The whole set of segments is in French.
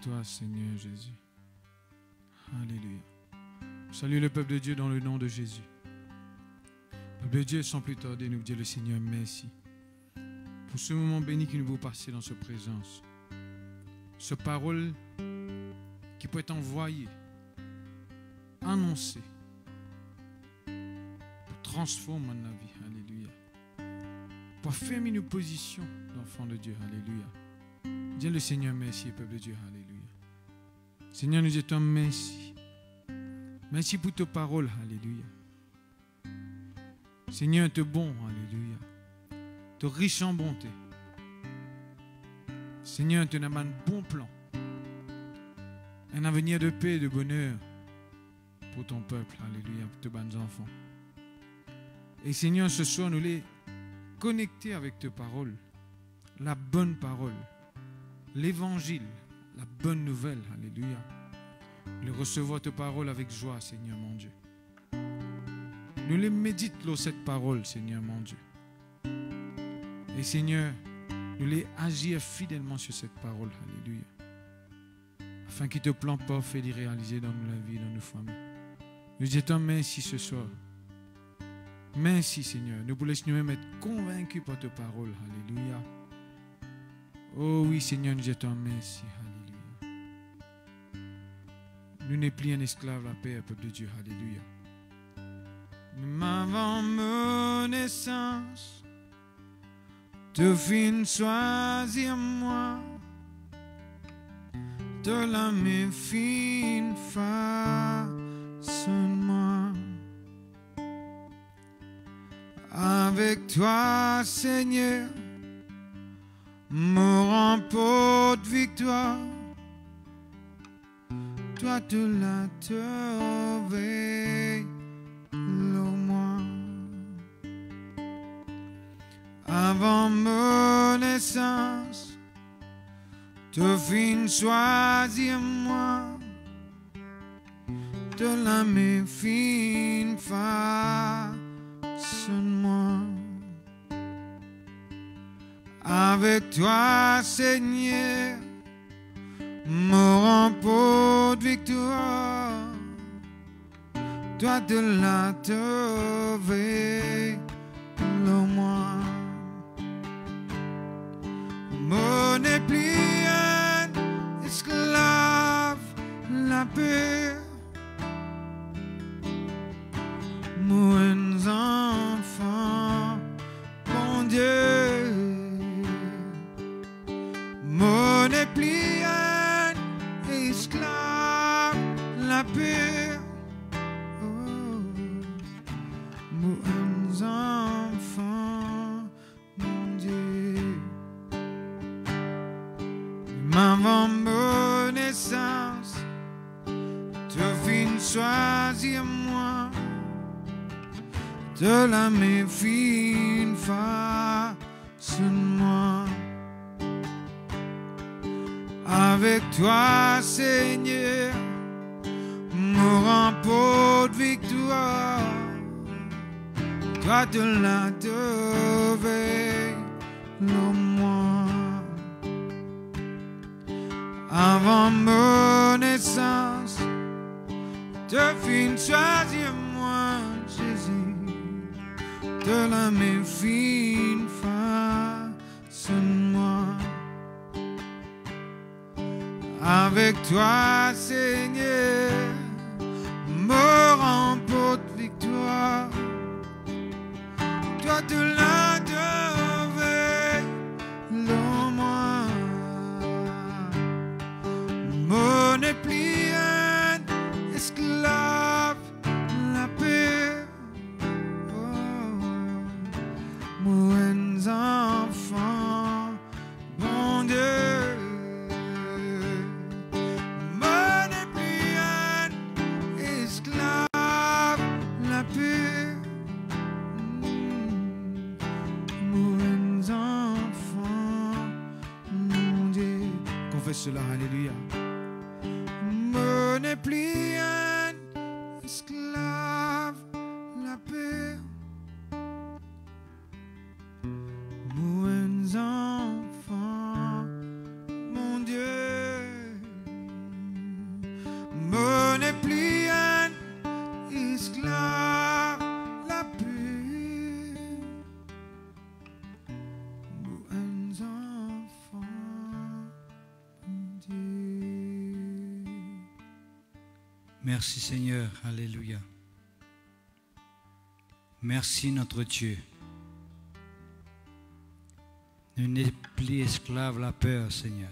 toi, Seigneur Jésus. Alléluia. Salut le peuple de Dieu dans le nom de Jésus. Le peuple de Dieu, sans plus tarder, nous dit le Seigneur merci pour ce moment béni que nous vous passez dans sa présence. Ce parole qui peut être envoyée, annoncée, pour transformer la vie. Alléluia. Pour faire une position d'enfant de Dieu. Alléluia. Dis le Seigneur merci, peuple de Dieu. Alléluia. Seigneur, nous disons merci. Merci pour tes paroles. Alléluia. Seigneur, tu es bon. Alléluia. Tu es riche en bonté. Seigneur, tu as un bon plan. Un avenir de paix et de bonheur pour ton peuple. Alléluia. Pour tes bons enfants. Et Seigneur, ce soir, nous les connecter avec tes paroles. La bonne parole. L'évangile. La bonne nouvelle. Alléluia. Nous recevoir tes paroles avec joie, Seigneur mon Dieu. Nous les méditons cette parole, Seigneur mon Dieu. Et Seigneur, nous les agir fidèlement sur cette parole. Alléluia. Afin qu'il te plan parfait d'y réaliser dans nos vies, dans nos familles. Nous disons merci ce soir. Merci Seigneur. Nous voulons nous-mêmes être convaincus par tes paroles. Alléluia. Oh oui Seigneur, nous disons merci. Alléluia. Nous n'est plus un esclave à paix, peuple de Dieu. Alléluia. Nous m'avons mon naissance. De fin choisir moi. De la mes fine façonne-moi. Avec toi, Seigneur, me remporte victoire. Toi, tu l'as trouvé, moi. Avant mon naissance, tu fin choisir moi. De la mes fine façonne-moi. Avec toi, Seigneur, me remporte victoire. Toi, tu l'as trouvé, moi. Mon n'est plus un esclave, la paix. Mon enfant, mon Dieu. Mon n'est plus un esclave, la paix. Oh, mon enfant, mon Dieu. Avant mon naissance, tu fin choisir moi. De la mes fine façonne-moi. Avec toi, Seigneur, me remporte victoire. Toi, tu l'as trouvé, moi. Avant mon naissance, tu fin choisir moi, Jésus. De la mes fine façonne-moi. Avec toi, Seigneur, me remporte victoire. Toi, tu l'as trouvé, moi. Mon n'est plus un esclave, la paix. Mon enfant, bon Dieu. Mon n'est plus Merci Seigneur, alléluia. Merci notre Dieu. Ne n'es plus esclave la peur, Seigneur.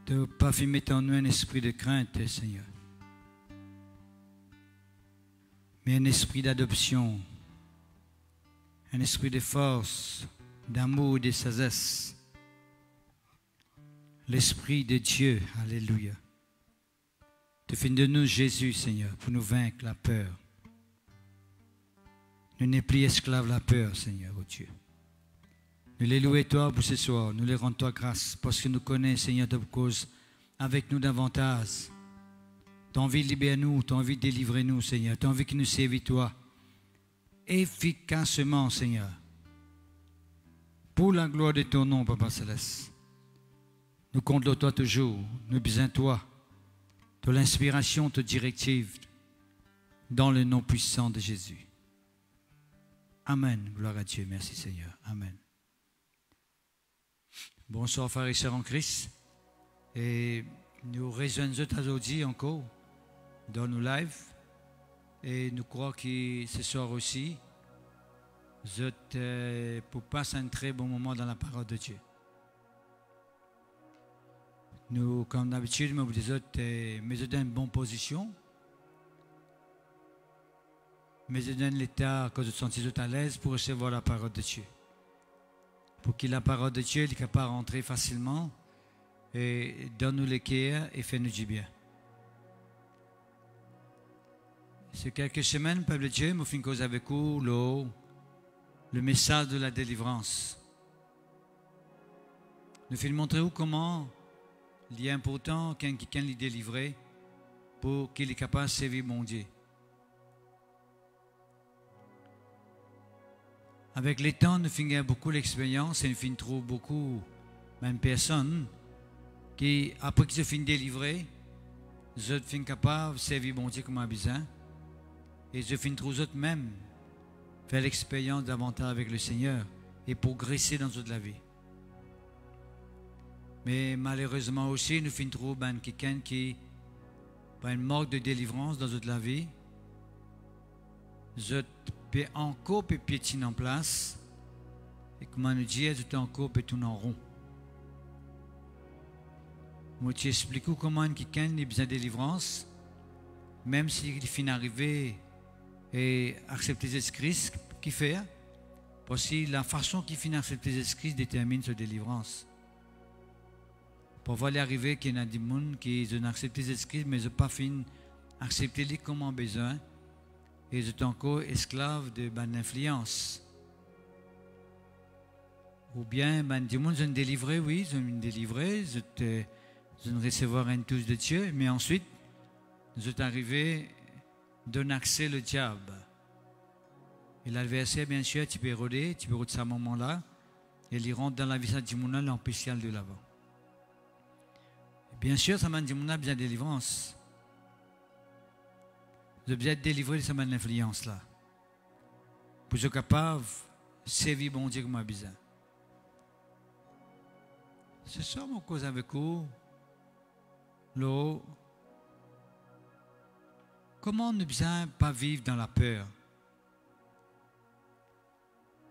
De ne pas faire mettre en nous un esprit de crainte, Seigneur. Mais un esprit d'adoption, un esprit de force, d'amour et de sagesse. L'Esprit de Dieu, alléluia. Tu fais de nous Jésus, Seigneur, pour nous vaincre la peur. Nous n'es plus esclaves la peur, Seigneur, oh Dieu. Nous les louons toi pour ce soir, nous les rendons toi grâce, parce que nous connaissons, Seigneur, ta cause avec nous davantage. Tu as envie de libérer nous, tu as envie de délivrer nous, Seigneur. Tu as envie que nous servions toi efficacement, Seigneur. Pour la gloire de ton nom, Papa Céleste. Nous comptons toi toujours, nous besoin de toi, de l'inspiration, de directive, dans le nom puissant de Jésus. Amen. Gloire à Dieu. Merci Seigneur. Amen. Bonsoir frères et sœurs en Christ. Et nous rejoignons aujourd'hui encore dans nos lives. Et nous croyons que ce soir aussi, vous êtes pour passer un très bon moment dans la parole de Dieu. Nous, comme d'habitude, nous vous disons, mais dans une bonne position. Mais je donne l'état que vous sentez à l'aise pour recevoir la parole de Dieu. Pour que la parole de Dieu soit capable de rentrer facilement et donne-nous le cœur et fait-nous du bien. C'est quelques semaines, peuple de Dieu, nous finissons cause avec vous le message de la délivrance. Nous finissons montrer vous comment il est important qu'un quelqu'un l'ait délivré pour qu'il soit capable de servir mon Dieu. Avec le temps, nous finissons beaucoup d'expérience et nous finissons trouver beaucoup, même personnes, qui, après qu'ils finissent délivrés, ils sont capables de servir mon Dieu comme un besoin. Et ils finissent trouver eux-mêmes faire l'expérience davantage avec le Seigneur et progresser dans toute la vie. Mais malheureusement aussi, nous finissons trouver quelqu'un qui a une manque de délivrance dans toute la vie. Ils encore peut piétiner en place et comment nous dire tout encore peut tourner en rond. Moi tu expliques comment quelqu'un a besoin de délivrance même s'il finit d'arriver et accepter Jésus-Christ qui fait parce que la façon qu'il finit d'accepter Jésus-Christ détermine sa délivrance. Pour voir l'arrivée qu'il y a des gens qui ont accepté Jésus-Christ mais ils n'ont pas fini d'accepter lui comme un besoin. Et ils sont encore esclaves de l'influence. Ou bien, des gens sont délivrés, oui, ils sont délivrés, ils ont recevoir une touche de Dieu, mais ensuite, ils sont arrivés à donner accès au diable. Et l'adversaire, bien sûr, tu peux rôder à ce moment-là, et il rentre dans la vie du monde, l'empêchant de l'avant. Bien sûr, ça m'a dit, on a besoin de délivrance. Vous avez besoin de délivrer de cette influence-là. Pour être capable de servir bon Dieu comme un besoin. C'est ça mon cause avec vous. Comment ne besoin pas vivre dans la peur?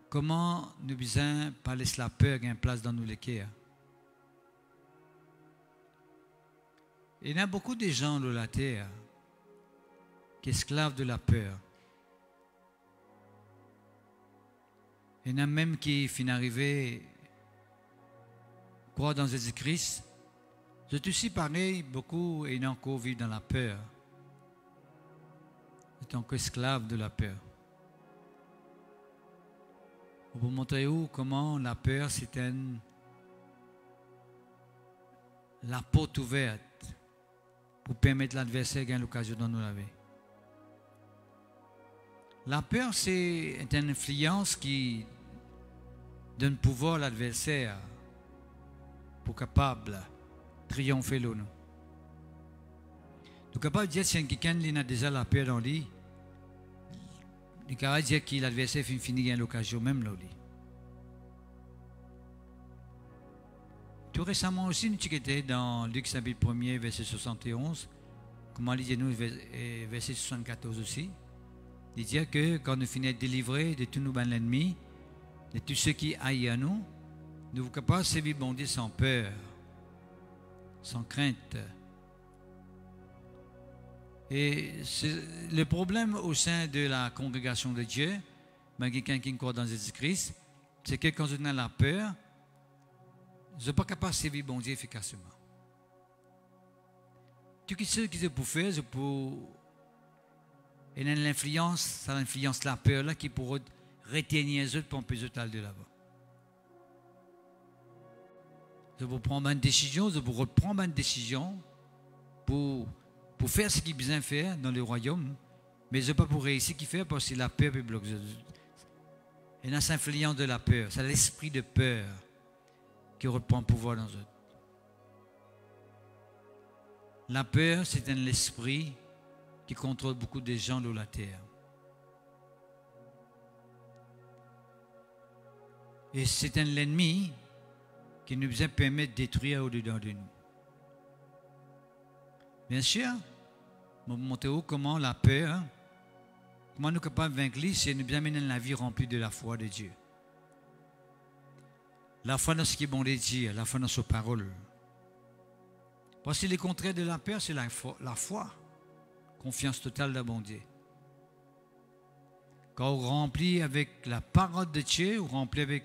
Comment ne besoin pas laisser la peur gagner place dans nos cœurs? Il y a beaucoup de gens dans la terre qui sont esclaves de la peur. Il y en a même qui finissent d'arriver croire dans Jésus-Christ. C'est aussi pareil, beaucoup et encore vivent dans la peur. Ils sont encore esclaves de la peur. On vous montrer comment la peur c'est la porte ouverte pour permettre à l'adversaire de gagner l'occasion dans nos vies. La peur, c'est une influence qui donne pouvoir à l'adversaire pour capable de triompher l'eau. Nous sommes capables de dire si quelqu'un a déjà la peur dans lui, nous sommes capables de dire que l'adversaire finit gagner l'occasion même là. Tout récemment aussi, nous étions dans Luc chapitre 1er, verset 71, comment il dit nous, verset 74 aussi. Il dit que quand nous finissons de délivrer de tous nos ennemis, de tous ceux qui haïssent à nous, nous sommes capables de servir bon Dieu sans peur, sans crainte. Et le problème au sein de la congrégation de Dieu, ben, quelqu'un qui croit dans Jésus-Christ, c'est que quand on a la peur, je ne suis pas capable de servir bon Dieu efficacement. Tout ce que je peux faire, je peux. Et l'influence, ça influence la peur là qui pourrait retenir les autres pour empêcher les autres d'aller de l'avant. Je peux prendre une décision, je peux reprendre une décision pour faire ce qu'il a besoin de faire dans le royaume, mais je ne peux pas pour réussir qu'il fait parce que la peur peut bloquer. Et dans cette influence de la peur, c'est l'esprit de peur qui reprend le pouvoir dans eux. La peur, c'est un esprit qui contrôle beaucoup de gens de la terre. Et c'est un ennemi qui nous permet de détruire au-dedans de nous. Bien sûr, je vais vous montrer comment la peur, comment nous sommes capables de vaincre, c'est nous amener dans la vie remplie de la foi de Dieu. La foi dans ce qui est bon de Dieu, la foi dans sa parole. Parce que le contraire de la peur, c'est la foi. Confiance totale dans bon Dieu. Quand on remplit avec la parole de Dieu, on remplit avec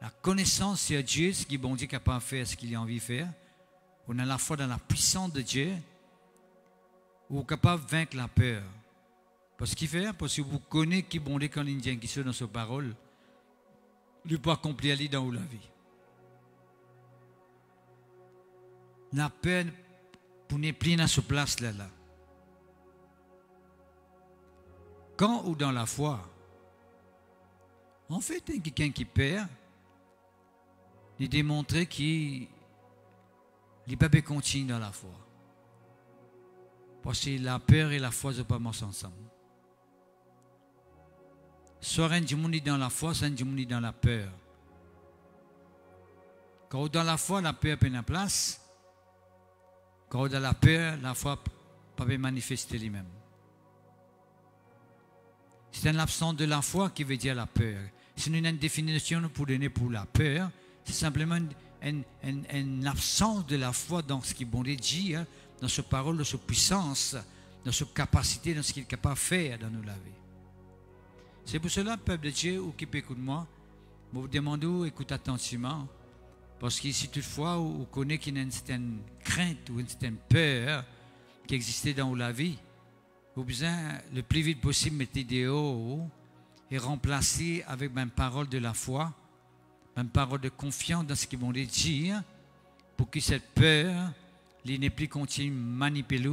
la connaissance de Dieu, ce qui est bon Dieu capable de faire, ce qu'il a envie de faire. On a la foi dans la puissance de Dieu, on est capable de vaincre la peur. Parce qu'il fait, parce que vous connaissez qui est bon Dieu quand il y a qui sont dans sa parole, il peut accomplir les dans la vie. La peur pour ne plus dans cette place là. Quand ou dans la foi, en fait, quelqu'un qui perd, il démontre qu'il n'est pas bien continu dans la foi. Parce que la peur et la foi ne sont pas ensemble. Soit un monde est dans la foi, soit un monde est dans la peur. Quand dans la foi, la peur prend la place. Quand dans la peur, la foi ne peut pas manifester lui-même. C'est une absence de la foi qui veut dire la peur. Si nous avons une définition pour donner pour la peur, c'est simplement une absence de la foi dans ce qui est bon de Dieu, dans sa parole, dans sa puissance, dans sa capacité, dans ce qu'il est capable de faire dans nos vie. C'est pour cela, peuple de Dieu, ou qui peut écouter moi, je vous demande d'écouter attentivement, parce que si toutefois vous connaissez qu'il y a une certaine crainte ou une certaine peur qui existait dans la vie, vous besoin le plus vite possible mettre dehors et remplacer avec une parole de la foi, une parole de confiance dans ce qu'ils vont dire, pour que cette peur n'est plus continue manipuler,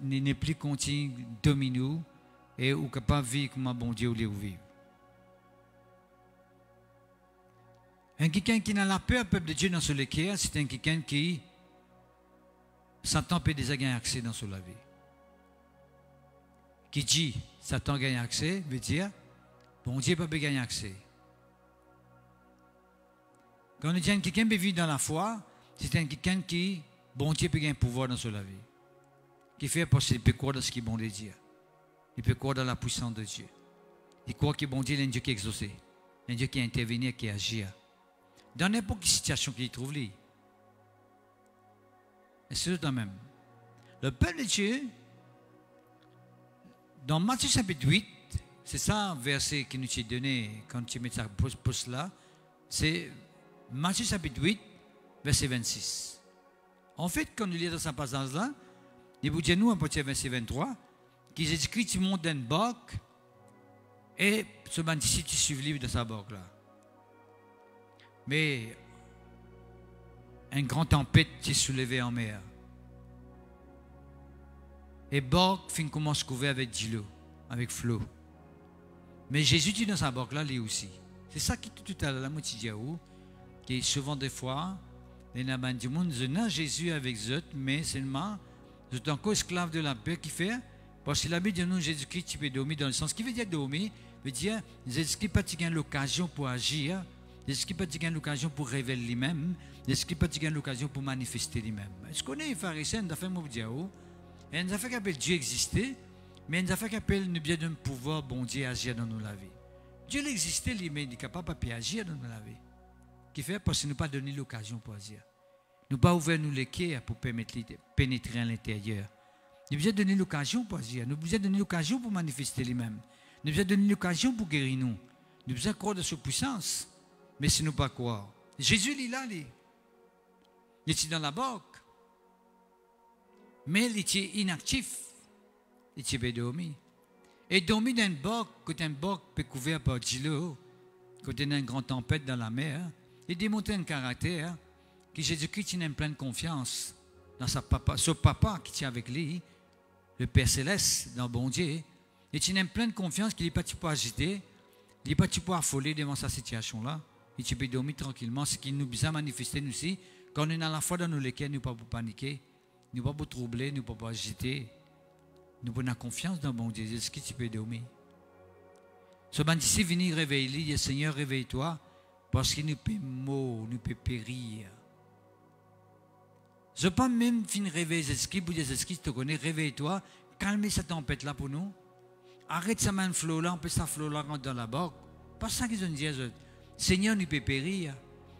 n'est plus continue dominer et ou capable de vivre comme un bon Dieu ou vivre. Un quelqu'un qui n'a la peur, peuple de Dieu dans ce lequel, c'est un quelqu'un qui Satan peut déjà gagner accès dans la vie. Qui dit Satan gagne accès, veut dire bon Dieu ne peut pas gagner accès. Quand on dit quelqu'un qui vit dans la foi, c'est un quelqu'un qui, bon Dieu peut gagner pouvoir dans la vie. Qui fait parce qu'il peut croire dans ce qui est bon de Dieu. Il peut croire dans la puissance de Dieu. Il croit que bon Dieu est un Dieu qui est exaucé, un Dieu qui intervient, qui agit. Dans n'importe quelle situation qu'il trouve là. Et c'est tout de même. Le peuple de Dieu, dans Matthieu chapitre 8, c'est ça le verset qui nous est donné quand tu mets ça poste là, c'est Matthieu chapitre 8, verset 26. En fait, quand nous lisons dans ce passage-là, il vous dit nous, à partir du verset 23, qu'ils écrit tu montes dans une barque et ce bandit tu suives libre de sa barque-là. Mais une grande tempête s'est soulevée en mer. Et barque fin commence à couvrir avec de l'eau, avec flot. Mais Jésus dit dans sa barque là, lui aussi. C'est ça qui tout à l'heure, la moitié qui est souvent des fois, les nabans du monde, je n'ai Jésus avec eux, mais seulement, je suis encore esclave de la peur qui fait, parce que la Bible dit nous, Jésus-Christ, tu peux dormir dans le sens, qui veut dire dormir, veut dire, Jésus-Christ n'a pas l'occasion pour agir, Est-ce qu'il peut avoir l'occasion pour révéler lui-même? Est-ce qu'il peut avoir l'occasion pour manifester lui-même? Est-ce qu'on est les pharisiens, nous avons fait mon diao, et nous avons fait qu'appelle Dieu exister, mais nous avons fait qu'appelle nous bien d'un pouvoir bon Dieu agir dans nos la vie. Dieu l'existait, mais il est capable de agir dans nos la vie. Qui fait parce qu'il ne nous pas donné l'occasion pour agir. Nous pas ouvert nous les quais pour permettre de pénétrer à l'intérieur. Nous besoin donner l'occasion pour agir. Nous besoin donner l'occasion pour manifester lui-même. Nous besoin donner l'occasion pour guérir nous. Nous besoin croire de sa puissance. Mais si nous pas croire. Jésus, il est là, il est dans la barque. Mais il était inactif. Il était dormi. Et dormi dans une barque, quand une barque peut couvrir par l'eau, quand il y a une grande tempête dans la mer, il démontre un caractère que Jésus-Christ a pleine confiance dans son papa qui tient avec lui, le Père Céleste, dans le bon Dieu. Et il a pleine confiance qu'il n'est pas agité, il n'est pas affolé devant sa situation-là. Il peut dormir tranquillement, ce qui nous a manifesté nous aussi, quand on est dans la foi dans nos lesquels nous ne pouvons pas paniquer, nous ne pouvons pas troubler, nous ne pouvons pas agiter. Nous avons confiance dans le bon Dieu, ce qui peut dormir. Ce bandit ici venir réveiller, dit Seigneur, réveille-toi, parce qu'il nous peut mourir, nous peut périr. Je ne peux pas même finir réveiller les esprits, pour les esprits, tu te connais, réveille-toi, calme cette tempête-là pour nous. Arrête ça main flot-là, on peut ça flot-là dans la barque. Pas ça qu'ils ont dit, Seigneur, nous peut périr.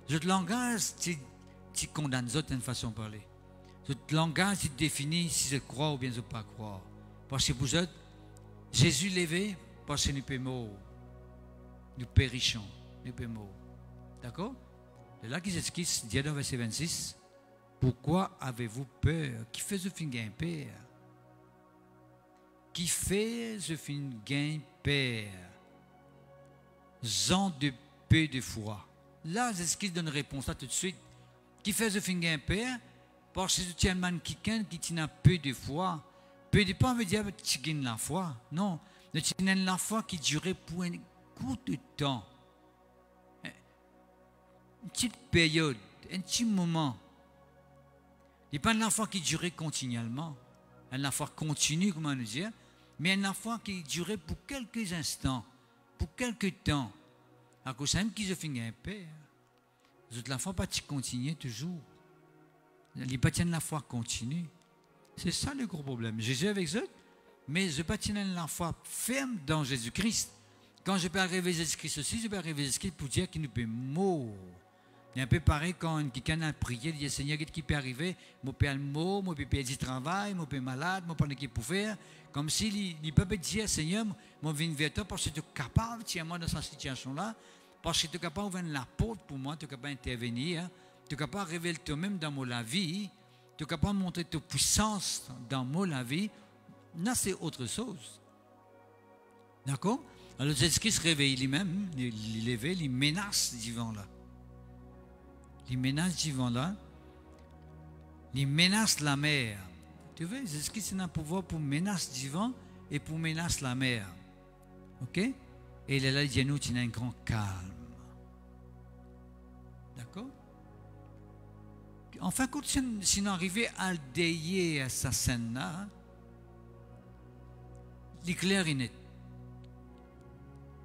Je te langage, tu condamnes les autres d'une façon de parler. Je te langage, tu définis si je crois ou bien je ne pas croire. Parce que pour eux, Jésus levé, parce que nous peut mourir. Nous périssons, nous peut mourir. D'accord? C'est là qu'ils expliquent, Dieu dans verset 26, pourquoi avez-vous peur? Qui fait ce fin gain peur? Qui fait ce fin gain peur? Jean de peu de foi. Là, c'est ce qu'il donne réponse là tout de suite. Qui fait ce fin gain peur? Parce que tu es un man qui n'a peu de foi. Peu de pas veut dire que tu gagnes la foi. Non. Tu as la foi qui durait pour un court de temps. Une petite période, un petit moment. Il n'y a pas une foi qui durait continuellement. Une foi continue, comment nous dire, mais une foi qui durait pour quelques instants, pour quelques temps. À cause même qu'ils ont fini un peu. La foi pas continue toujours. Il n'y a pas la foi continue. C'est ça le gros problème. Jésus avec eux, mais je ne pas la foi ferme dans Jésus-Christ. Quand je peux arriver à Jésus-Christ aussi, je peux arriver à Jésus-Christ pour dire qu'il nous peut mourir. C'est un peu pareil quand quelqu'un a prié, il dit Seigneur, qu'est-ce qui peut arriver? Je peux le mot, je peux perdre du travail, je peux malade, je peux pas pour faire. Comme s'il ne peut pas dire Seigneur, je viens vers toi parce que tu es capable, tiens-moi dans cette situation-là, parce que tu es capable d'ouvrir la porte pour moi, tu es capable d'intervenir, tu es capable de révéler toi-même dans mon vie, tu es capable de montrer ta puissance dans mon vie. Là, c'est autre chose. D'accord? Alors, Jésus-Christ se réveille lui-même, il éveille, il menace du vent là. Il menace du vent là. Il menace la mer. Tu vois, Jésus-Christ a un pouvoir pour menacer du vent et pour menacer la mer. Ok? Et il est là, il dit nous, tu as un grand calme. D'accord? Enfin, quand si on arrivait à déier à sa scène-là, il est clair et net.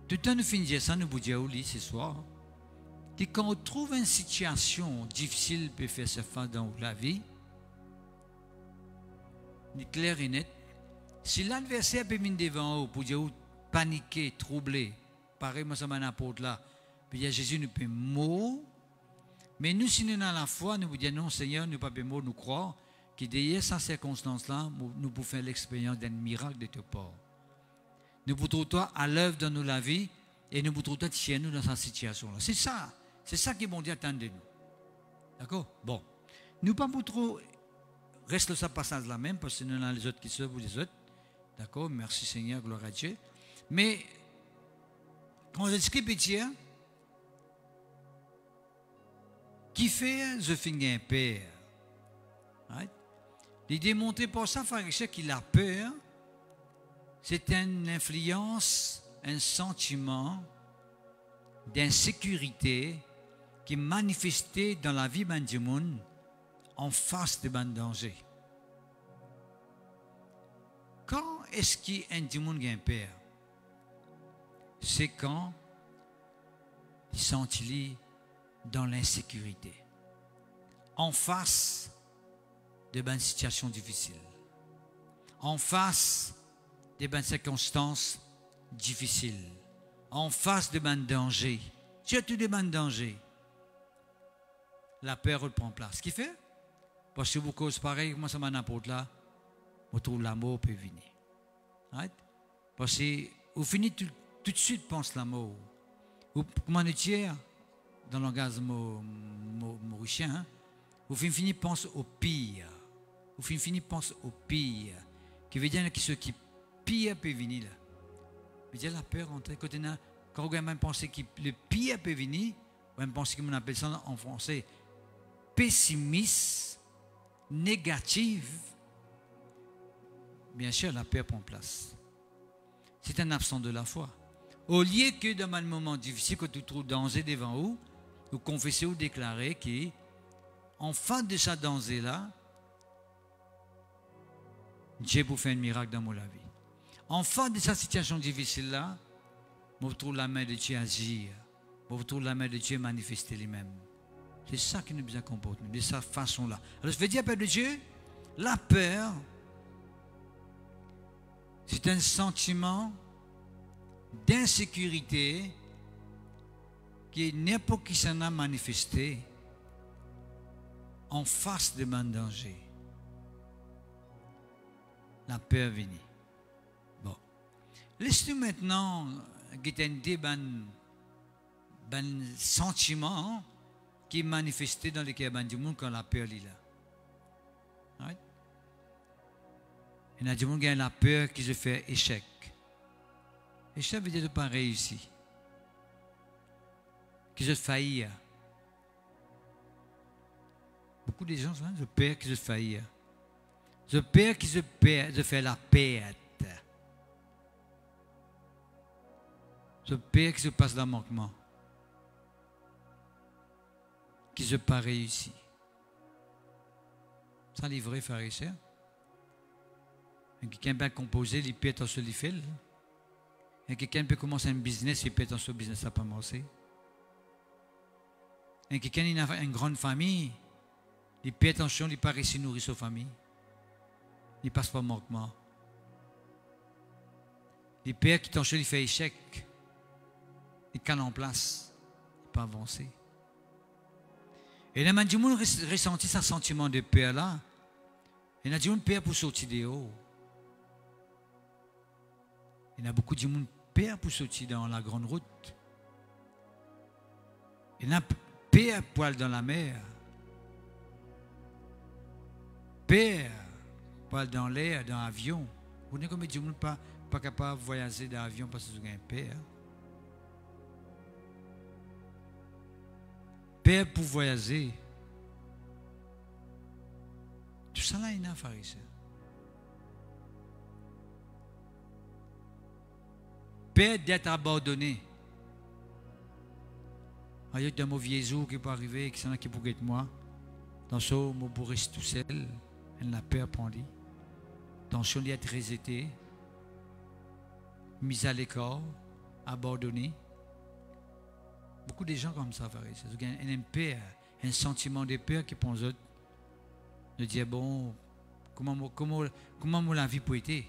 Tout le temps, nous finissons ça, nous vous disons au lit ce soir, que quand on trouve une situation difficile pour faire se face dans la vie, il est clair et net. Si l'adversaire peut venir devant vous pour dire paniquer, troubler, pareil, moi ça m'a n'importe là, puis il y a Jésus nous peut mourir. Mais nous, si nous sommes dans la foi, nous vous disons non, Seigneur, nous ne pouvons pas nous croire que derrière cette circonstance-là, nous pouvons faire l'expérience d'un miracle de ta part. Nous pouvons toi à l'œuvre dans la vie et nous pouvons toi tirer nous dans cette situation-là. C'est ça que bon Dieu attend de nous. D'accord? Bon. Nous ne pouvons pas trop rester ce passage-là même parce que nous avons les autres qui servent ou les autres. D'accord? Merci Seigneur, gloire à Dieu. Mais quand l'Esprit peut dire, qui fait je finis un père. Right? Il démontre pour ça, pharisien, qu'il a peur. C'est une influence, un sentiment d'insécurité qui est manifesté dans la vie du monde en face de ban danger. Quand est-ce qu'un monde a un père? C'est quand il sentit dans l'insécurité, en face de bonnes situations difficiles, en face de bonnes circonstances difficiles, en face de bonnes dangers, surtout de bonnes dangers. La peur reprend place. Ce qui fait, parce que vous causez pareil, comment ça m'a n'importe là, vous trouvez l'amour peut venir. Right? Parce que vous finissez tout de suite pense la mort. Comment on est dans le langage mauricien, hein? Vous finissez pense au pire. Vous finissez pense au pire. Qui veut dire que ce qui pire peut venir là. Veut dire la peur quand on même pensé que le pire peut venir, on même pensé qu'on appelle ça en français pessimiste, négative. Bien sûr, la peur prend place. C'est un absent de la foi. Au lieu que dans un moment difficile, quand tu trouves danger devant vous, vous confessez ou déclarez qu'en fin de ce danger-là, Dieu vous fait un miracle dans la vie. En fin de cette situation difficile-là, vous trouvez la main de Dieu agir. Vous trouvez la main de Dieu manifester lui-même. C'est ça qui nous besoin de comporter, de cette façon-là. Alors je veux dire, Père de Dieu, la peur, c'est un sentiment d'insécurité qui n'importe qui s'en a manifesté en face de mon danger. La peur venue. Bon. Laisse-nous maintenant guetter un sentiment qui est manifesté dans le cœur du monde quand la peur est là. Right? Il y a des gens qui ont la peur qui se fait échec. Échec veut dire de ne pas réussir. Qui se faillir. Beaucoup de gens ont peur qui se faillir. Je peur qui se fait la perte. Je peur qui se passe dans le manquement. Qui se pas réussi. Ça, c'est vrai, frère et sœur. Quelqu'un peut composer, il peut être sur le fil. Et quelqu'un peut commencer un business, il peut être sur le business, ça n'a pas marché. Et quelqu'un a une grande famille, il peut être en champ, il pas réussi à nourrir sa famille. Il passe pas manquement. Les pères qui t'enchaînent, il fait échec. Il canne en place. Il pas avancé. Et là, il y a des gens qui ressentent ce sentiment de peur là. Il y a des gens qui peur pour sortir de haut. Il y a beaucoup de gens qui peur pour sortir dans la grande route. Il y a peur pour aller dans la mer. Peur pour aller dans l'air, dans l'avion. Vous n'êtes comme des gens pas capable de voyager dans l'avion parce qu'ils ont un peur. Peur pour voyager. Tout ça là, il y a un pharisien. Peur d'être abandonné. Il y a des mauvais jours qui peuvent arriver, qui sont qui pourraient être moi. Dans ce moment, pour rester tout seul, elle n'a peur pour lui. Dans ce moment, être rejeté, mis à l'écart, abandonné. Beaucoup de gens comme ça, pharisien. Il y a une peur, un sentiment de peur qui pense de dire bon, comment la vie peut être?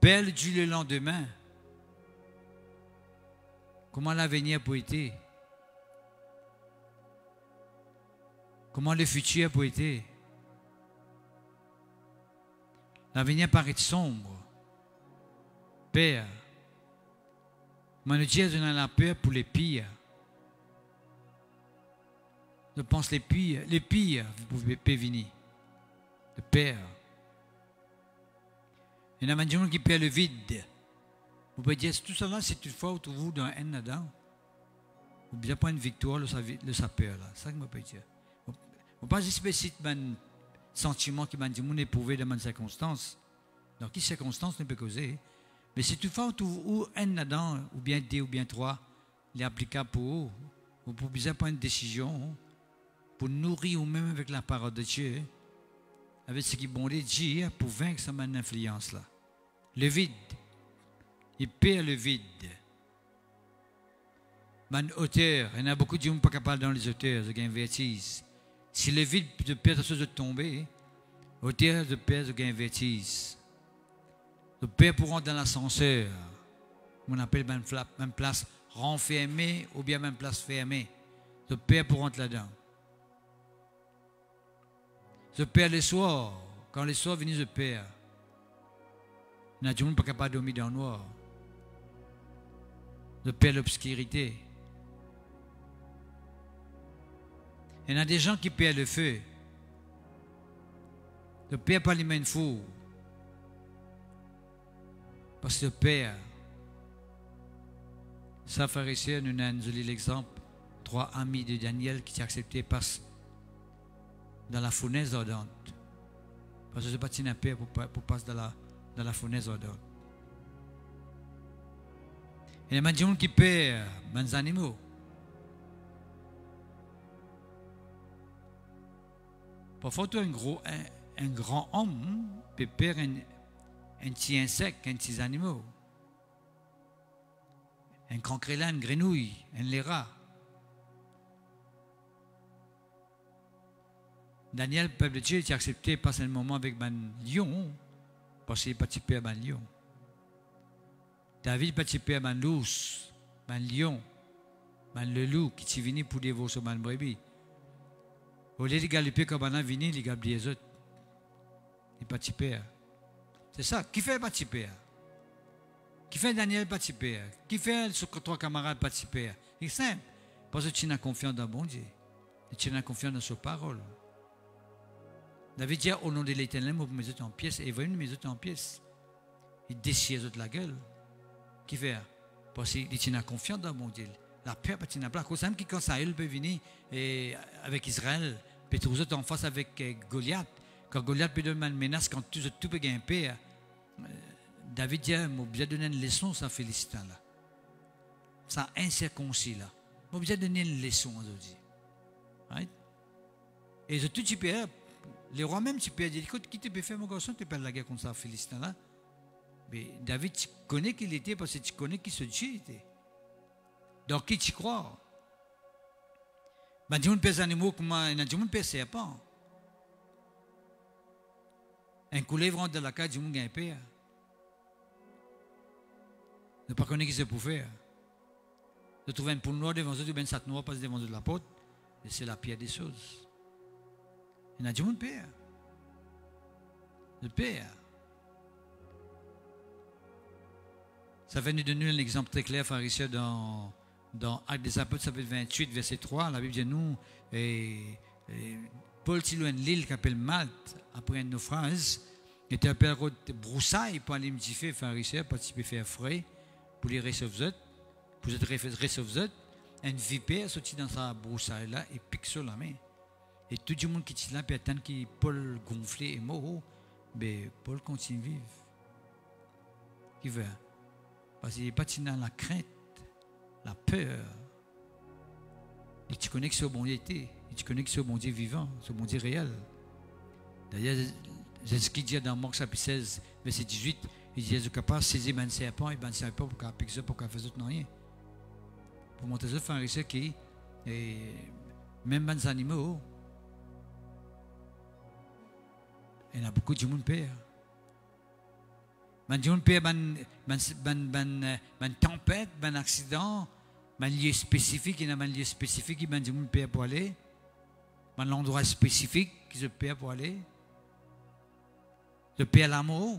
Peur du le lendemain. Comment l'avenir peut être? Comment le futur peut être? L'avenir paraît sombre. Peur. Mais Dieu donne la peur pour les pires. Je pense les pires peuvent venir. De peur. Il y a des gens qui perdent le vide. Vous pouvez dire tout ça là, c'est toutefois autour de vous dans un dedans. Vous bien pas une victoire de sa peur là. C'est ça que je peux dire. Vous pas juste un sentiment qui m'a dit mon éprouvé dans une circonstance. Dans quelle circonstance ne peut causer? Mais c'est toutefois autour de vous un dedans, ou bien deux ou bien trois, il est applicable pour vous. Vous pouvez prendre une décision pour nourrir vous-même avec la parole de Dieu, avec ce qui bon Dieu pour vaincre cette influence là. Le vide. Il perd le vide. Man hauteur, il y en a beaucoup de gens qui ne sont pas capables dans les hauteurs, ils ont une vertige. Si le vide de père de tomber, hauteur de père de une vertige. Le père pour rentrer dans l'ascenseur, on appelle même place renfermée ou bien même place fermée. Le père pour rentrer là-dedans. Le père le soir, quand le soir vient le père, il y a des gens qui ne sont pas capables de dormir dans le noir. Le père l'obscurité. Il y a des gens qui perdent le feu. Le père pas les mains fous. Parce que le père, ça frère et sœur, nous avons l'exemple, 3 amis de Daniel qui ont accepté passer dans la fournaise ardente. Parce que ce n'est pas un père pour passer dans la fournaise ardente. Il y a des gens qui perdent les animaux. Parfois, un grand homme peut perdre un petit insecte, un petit animal. Un cancrelat, une grenouille, un lérat. Daniel, peuple de Dieu, a accepté de passer un moment avec un lion, parce qu'il n'a pas typé à un lion. David n'a pas typé à un loup, un lion, le loup qui est venu pour dévorer son brebis. Au lieu de galoper comme on a venu, il a les autres. Il n'est pas typé. C'est ça. Qui fait pas typé? Qui fait Daniel pas typé? Qui fait ses 3 camarades pas typé? C'est simple. Parce que tu as confiance dans bon Dieu. Et tu as confiance dans sa parole. David dit au nom de l'Éternel, moi, mes autres en pièces, et voyez mes autres en pièces. Il déchire les autres la gueule. Qui fait? Parce qu'il tu as confiance dans bon Dieu. La paix, tu n'as pas. Quand quand Saül peut venir avec Israël, puis tous autres en face avec Goliath. Quand Goliath peut donner une menace, quand tout peut gagner paix, David dit, je vais donner une leçon, ça félicitant là. Ça incirconcis là. Je vais donner une leçon aujourd'hui. Right? Et tout tu peux, les rois même, tu peux dire, écoute, qui te peut faire mon garçon, tu peux la guerre contre ça félictant là. Mais David, tu connais qui il était parce que tu connais qui ce Dieu était. Donc, qui tu crois? Ben, tu peux animaux comme tu peux serpent. Un couleuvre rentre dans la cage, tu peux gagner paix. Ne pas connaître qui c'est pour faire. De trouver une poule noire devant eux, ou une satte noire passe devant eux de la porte, et c'est la pire des choses. Il y a du monde pire. Le pire. Ça fait nous donner un exemple très clair, frères et sœurs, dans Actes des Apôtres, chapitre 28, verset 3. La Bible dit nous, Paul est loin de l'île qui s'appelle Malte, après un naufrage, était appelé broussaille pour aller me dire, frères et sœurs, parce qu'il peut faire frais pour les recevoir. Pour les recevoir, une vipère sortit dans sa broussaille là et pique sur la main. Et tout le monde qui est là, puis attend que Paul gonflé et mort, mais Paul continue à vivre. Qui veut? Parce qu'il n'est pas dans la crainte, la peur. Et tu connais que ce bon Dieu était. Et tu connais que ce bon Dieu vivant, ce bon Dieu réel. D'ailleurs, c'est ce qu'il dit dans Marc chapitre 16, verset 18. Il dit, je suis capable de saisir un serpent et un serpent pour qu'il pique pour qu'il fasse autre rien. Pour montrer ça, frère et sœur, qui même les animaux, il y a beaucoup de monde père. Man Dieu père ban tempête, ban accident, ban lieu spécifique, il y a un lieu spécifique qui ban Dieu père pour aller. Man l'endroit spécifique qui se père pour aller. Le père l'amour.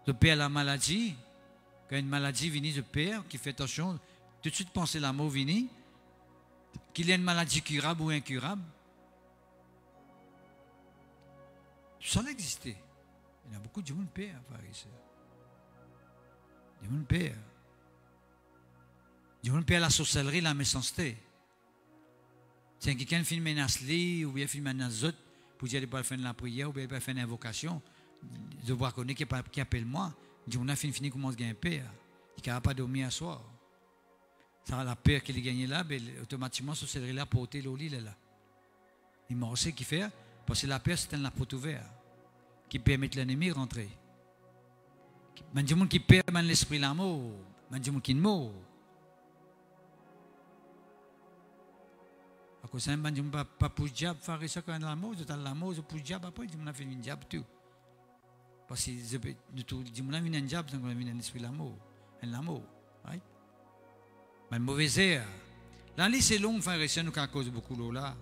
Le père la maladie. Quand une maladie vient de père qui fait attention, tout de suite penser la mort vient, qu'il y a une maladie curable ou incurable. Ça n'existait. Il y a beaucoup de monde père, frère et sœur. Du monde père. Du monde père la sorcellerie, la méchanceté. Si quelqu'un fait une menace ou bien fait une menace autre, pour dire qu'il ne peut pas faire la prière ou bien pas faire une invocation, je vois qu'on est qui appelle moi. Je on a fini comment se gagner père. Il ne peut pas dormir à soir. Ça la peur qu'il a gagné là, ben, automatiquement, la sorcellerie là, porter le lit là. Il m'a aussi qui fait, parce que la peur, c'est la porte ouverte qui permet l'ennemi de rentrer. Il y a des gens qui perdent l'esprit l'amour, il y a des gens qui ne mourent. À cause de ça, je ne pas pour le diable faire ça quand l'amour, je l'amour, je pour le diable, après, je m'en fait un diable tout. Parce que je dis, mon ami, un diable, c'est un esprit l'amour. L'amour. Right? Mais mauvais air. La liste est longue, frère et sœur, nous avons cause beaucoup d'eau là.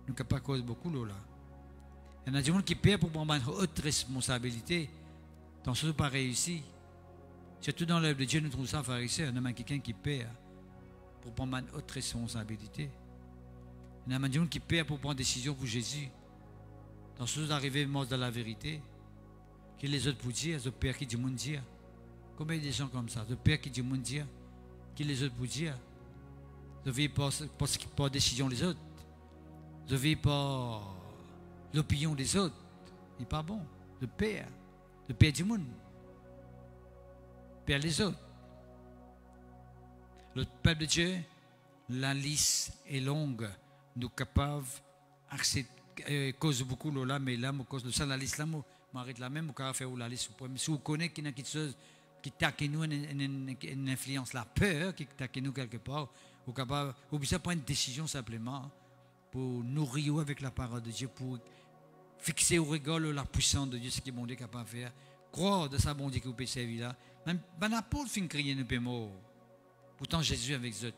Nous n'avons pas cause beaucoup d'eau là. Il y en a des gens qui paient pour prendre une haute responsabilité. Dans ce pas réussi. Surtout dans l'œuvre de Dieu, nous trouvons ça, frère et sœur. Il y a quelqu'un qui paie pour prendre une haute responsabilité. Il y a des gens qui paient pour prendre des décisions pour Jésus. Dans ce qui arrivé mort dans la vérité. Qui les autres pour dire, le Père qui dit mon dire. Combien de gens comme ça? Le Père qui dit mon dire. Qui les autres pour dire. Je ne vis pas par décision des autres. Je ne vis pas l'opinion des autres. Il n'est pas bon. Le Père du monde. Père des autres. Le peuple de Dieu, la liste est longue. Nous sommes capables d'accepter, cause beaucoup là, mais là, cause de ça, la liste là, m'arrête là même, on faire la liste. Si vous connaissez qu'il y a quelque chose qui taque nous, une influence, la peur qui taque nous quelque part, vous capable, ou bien prendre une décision simplement pour nourrir avec la parole de Dieu, pour fixer au regard la puissance de Dieu, ce qui est bon Dieu capable de faire. Croire de sa bon Dieu que vous pouvez servir là. Même l'apôtre fin crier nous peut mort. Pourtant Jésus avec eux.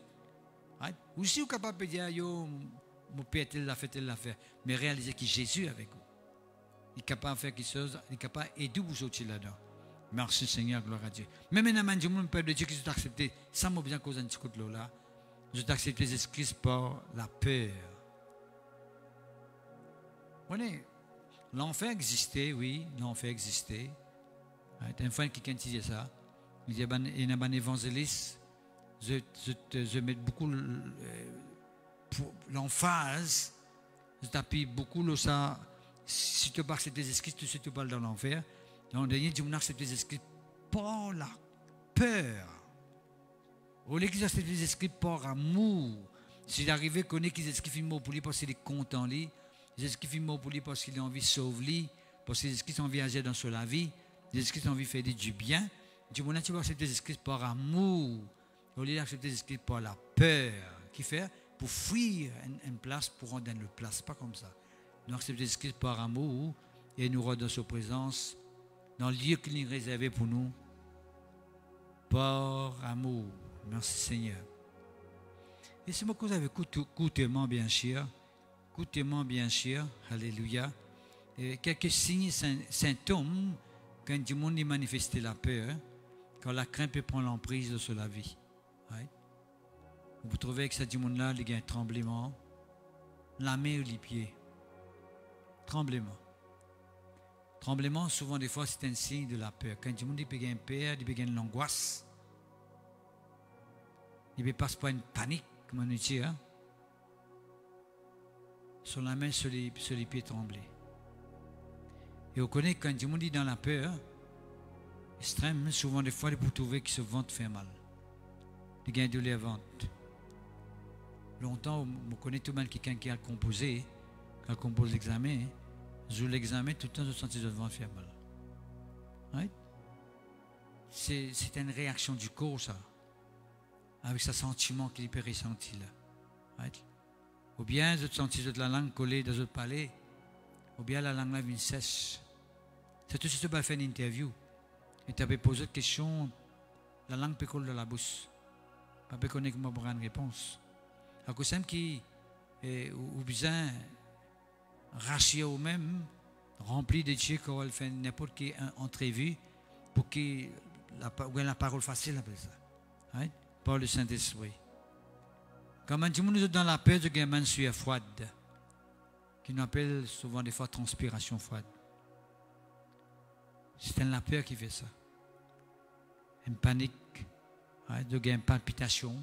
Right? Ou si vous êtes capable de dire yo mon père tel l'a fait, mais réalisez que Jésus avec vous. Il est capable de faire quelque chose, il est capable d'aider vous sortir là-dedans. Merci Seigneur, gloire à Dieu. Même un du monde, peuple de Dieu qui sont acceptés, sans m'a bien cause d'un petit coup de là, je suis accepté Jésus-Christ par la peur. Vous voyez, l'enfer existait, oui, l'enfer existait. Une fois quelqu'un disait ça, il y a un évangéliste, je mets beaucoup l'emphase, je t'appuie beaucoup ça. Si tu pas accepter Jésus-Christ, tu parles dans l'enfer. Dans le dernier, tu m'as accepté Jésus-Christ par la peur. Au lieu qu'ils acceptent Jésus-Christ par amour. S'il arrivait à connaître que Jésus-Christ est mort pour lui parce qu'il est content, Jésus-Christ est mort pour lui parce qu'il a envie de sauver, parce que Jésus-Christ a envie d'agir dans la vie, Jésus-Christ a envie de faire du bien. Tu vas accepter Jésus-Christ par amour. Au lieu d'accepter Jésus-Christ par la peur. Qui fait pour fuir une place, pour rendre une place. Pas comme ça. Nous acceptons Jésus-Christ par amour et nous rendons dans sa présence dans le lieu qu'il est réservé pour nous par amour. Merci Seigneur. Et c'est moi que vous avez écouté-moi bien cher. Écoutez-moi bien cher. Alléluia. Et quelques signes, symptômes quand du monde est manifesté la peur, quand la crainte peut prendre l'emprise sur la vie. Right? Vous trouvez que ce monde-là, il y a un tremblement, la main ou les pieds. Tremblement. Tremblement, souvent, des fois, c'est un signe de la peur. Quand du monde il peut gagner une peur, il peut gagner l'angoisse. Il ne passe pas une panique, comme on dit, hein? Sur la main, sur les pieds tremblés. Et on connaît quand du monde est dans la peur extrême, souvent, des fois, il peut trouver que ce ventre fait mal. Il gagne de l'air ventre. Longtemps, on connaît tout le monde quelqu'un qui a composé, qui a composé l'examen. Joue l'examen, tout le temps, je sens que le ventre fait mal. Right? C'est une réaction du corps, ça. Avec ce sentiment qu'il peut ressentir là. Right? Ou bien, je sens de la langue collée dans le palais. Ou bien, la langue là vient sèche. C'est tout ce que tu vas faire une interview. Et tu avais posé une question, la langue peut coller dans la bouche. Pas peut connaître comment prendre une réponse. À cause de qui, ou bien, rachier ou même, rempli de Dieu quand elle fait n'importe quelle entrevue, pour que la parole facile appelle ça. Right? Par le Saint-Esprit. Quand on dit dans la peur, il y a une sueur froide, qui nous appelle souvent des fois transpiration froide. C'est la peur qui fait ça. Une panique, de une palpitation,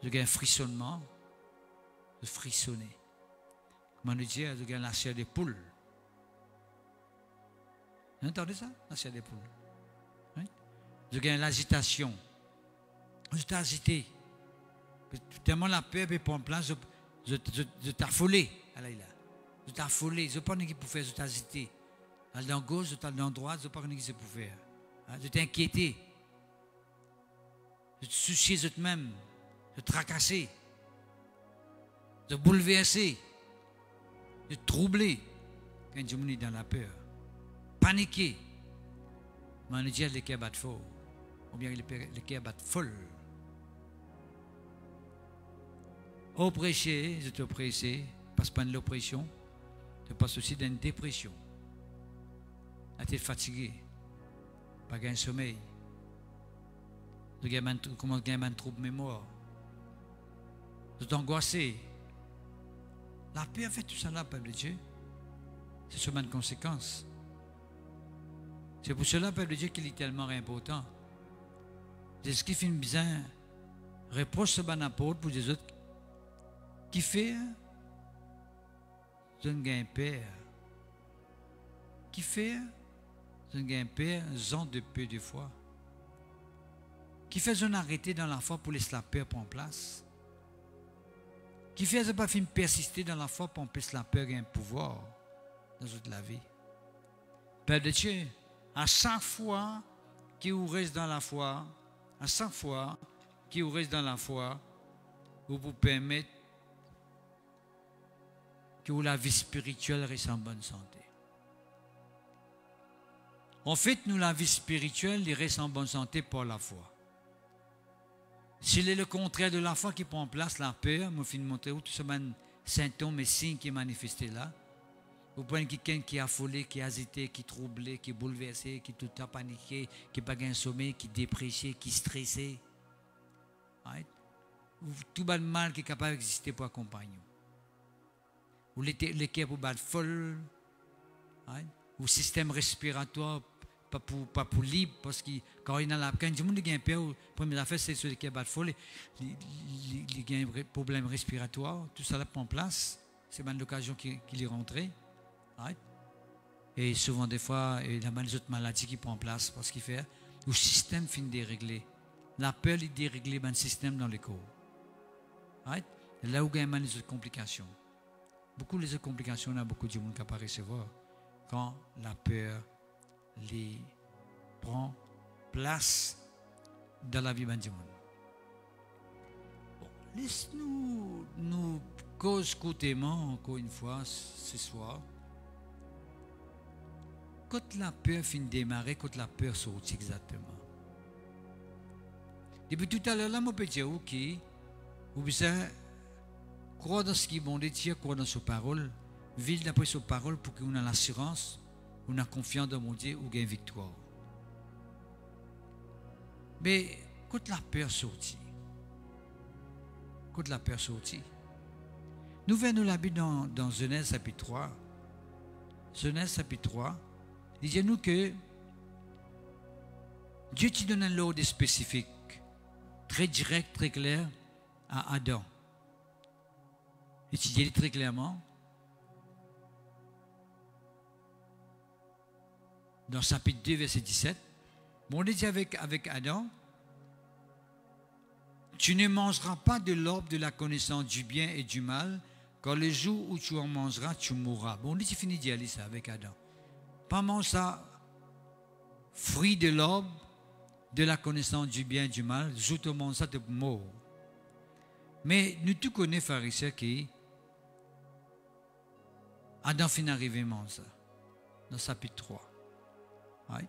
de un frissonnement, de frissonner. Comment nous dire, de la chair des poules. Vous entendez ça? La chair des poules. De l'agitation. Je t'ai agité. Tellement la peur peut prendre place, je t'ai affolé. Je t'ai affolé. Je ne sais pas ce qu'il peut faire, je t'ai agité. Dans gauche, je t'ai dans droite, je ne sais pas ce qu'il peut faire. Je t'ai inquiété. Je te souciais de toi-même. Je te tracassé. de bouleverser, de troubler quand je suis dans la peur, paniquer. Mais on dit le cœur bat fort, ou bien le cœur bat folle. Oppressé, je te oppressé, passe pas de l'oppression, tu passes aussi d'une dépression. Tu es fatigué, pas gain sommeil, tu commences à gagner un trouble mémoire, tu es angoissé. La peur fait tout ça là, peuple de Dieu. C'est seulement une conséquence. C'est pour cela, peuple de Dieu, qu'il est tellement important. C'est ce qui fait bien, reproche ce bon apôtre pour les autres. Qui fait un gain père? Qui fait un gain père, zone de peu de foi? Qui fait un arrêté dans la foi pour laisser la peur prendre place? Qui fait un pas film persister dans la foi pour empêcher la peur et un pouvoir dans toute la vie? Père de Dieu, à chaque fois qu'il vous reste dans la foi, à chaque fois qu'il vous reste dans la foi, vous permettez que la vie spirituelle reste en bonne santé. En fait, nous, la vie spirituelle, il reste en bonne santé par la foi. S'il est le contraire de la foi qui prend place, la peur, je vais montrer où tous ces symptômes et signes qui sont manifestés là. Vous prenez quelqu'un qui est affolé, qui est agité, qui est troublé, qui est bouleversé, qui est tout le temps paniqué, qui n'a pas un sommeil, qui est dépressé, qui est stressé. Right? Tout le mal qui est capable d'exister pour accompagner. Ou les cœurs pour battre folle, right? Ou système respiratoire pas pour libre, parce que quand il y a quand le monde a un peur, la première affaire c'est sur les cœurs battre folle, il y a un problème respiratoire, tout ça là prend place, c'est même l'occasion qu'il est rentré, right? Et souvent des fois il y a des autres maladies qui prennent place parce qu'il fait, le système finit déréglé, la peur il déréglé le système dans le corps, right? Et là où il y a des autres complications. Beaucoup de complications, on a beaucoup de monde qui apparaît recevoir quand la peur les prend place dans la vie du monde. Bon, laisse-nous nous cause côtément encore une fois ce soir. Quand la peur finit de démarrer, quand la peur sort exactement. Depuis tout à l'heure, là, je peux dire que vous besoin croire dans ce qui est bon de Dieu, croire dans sa parole, vivre d'après sa parole pour qu'on ait l'assurance, on a confiance dans mon Dieu ou gagne victoire. Mais quand la peur sortit, nous venons la Bible dans Genèse chapitre 3. Genèse chapitre 3, il dit nous que Dieu te donne un ordre spécifique, très direct, très clair à Adam. Et tu dis très clairement, dans chapitre 2, verset 17, bon, il dit avec Adam, tu ne mangeras pas de l'arbre de la connaissance du bien et du mal, car le jour où tu en mangeras, tu mourras. Bon, il dit, fini d'y aller ça avec Adam. Pas manger ça, fruit de l'arbre de la connaissance du bien et du mal, le jour où tu manges ça, tu mourras. Mais nous tous connaissons, pharisiens, qui Adam finit arrivé manger ça, dans chapitre 3. Right?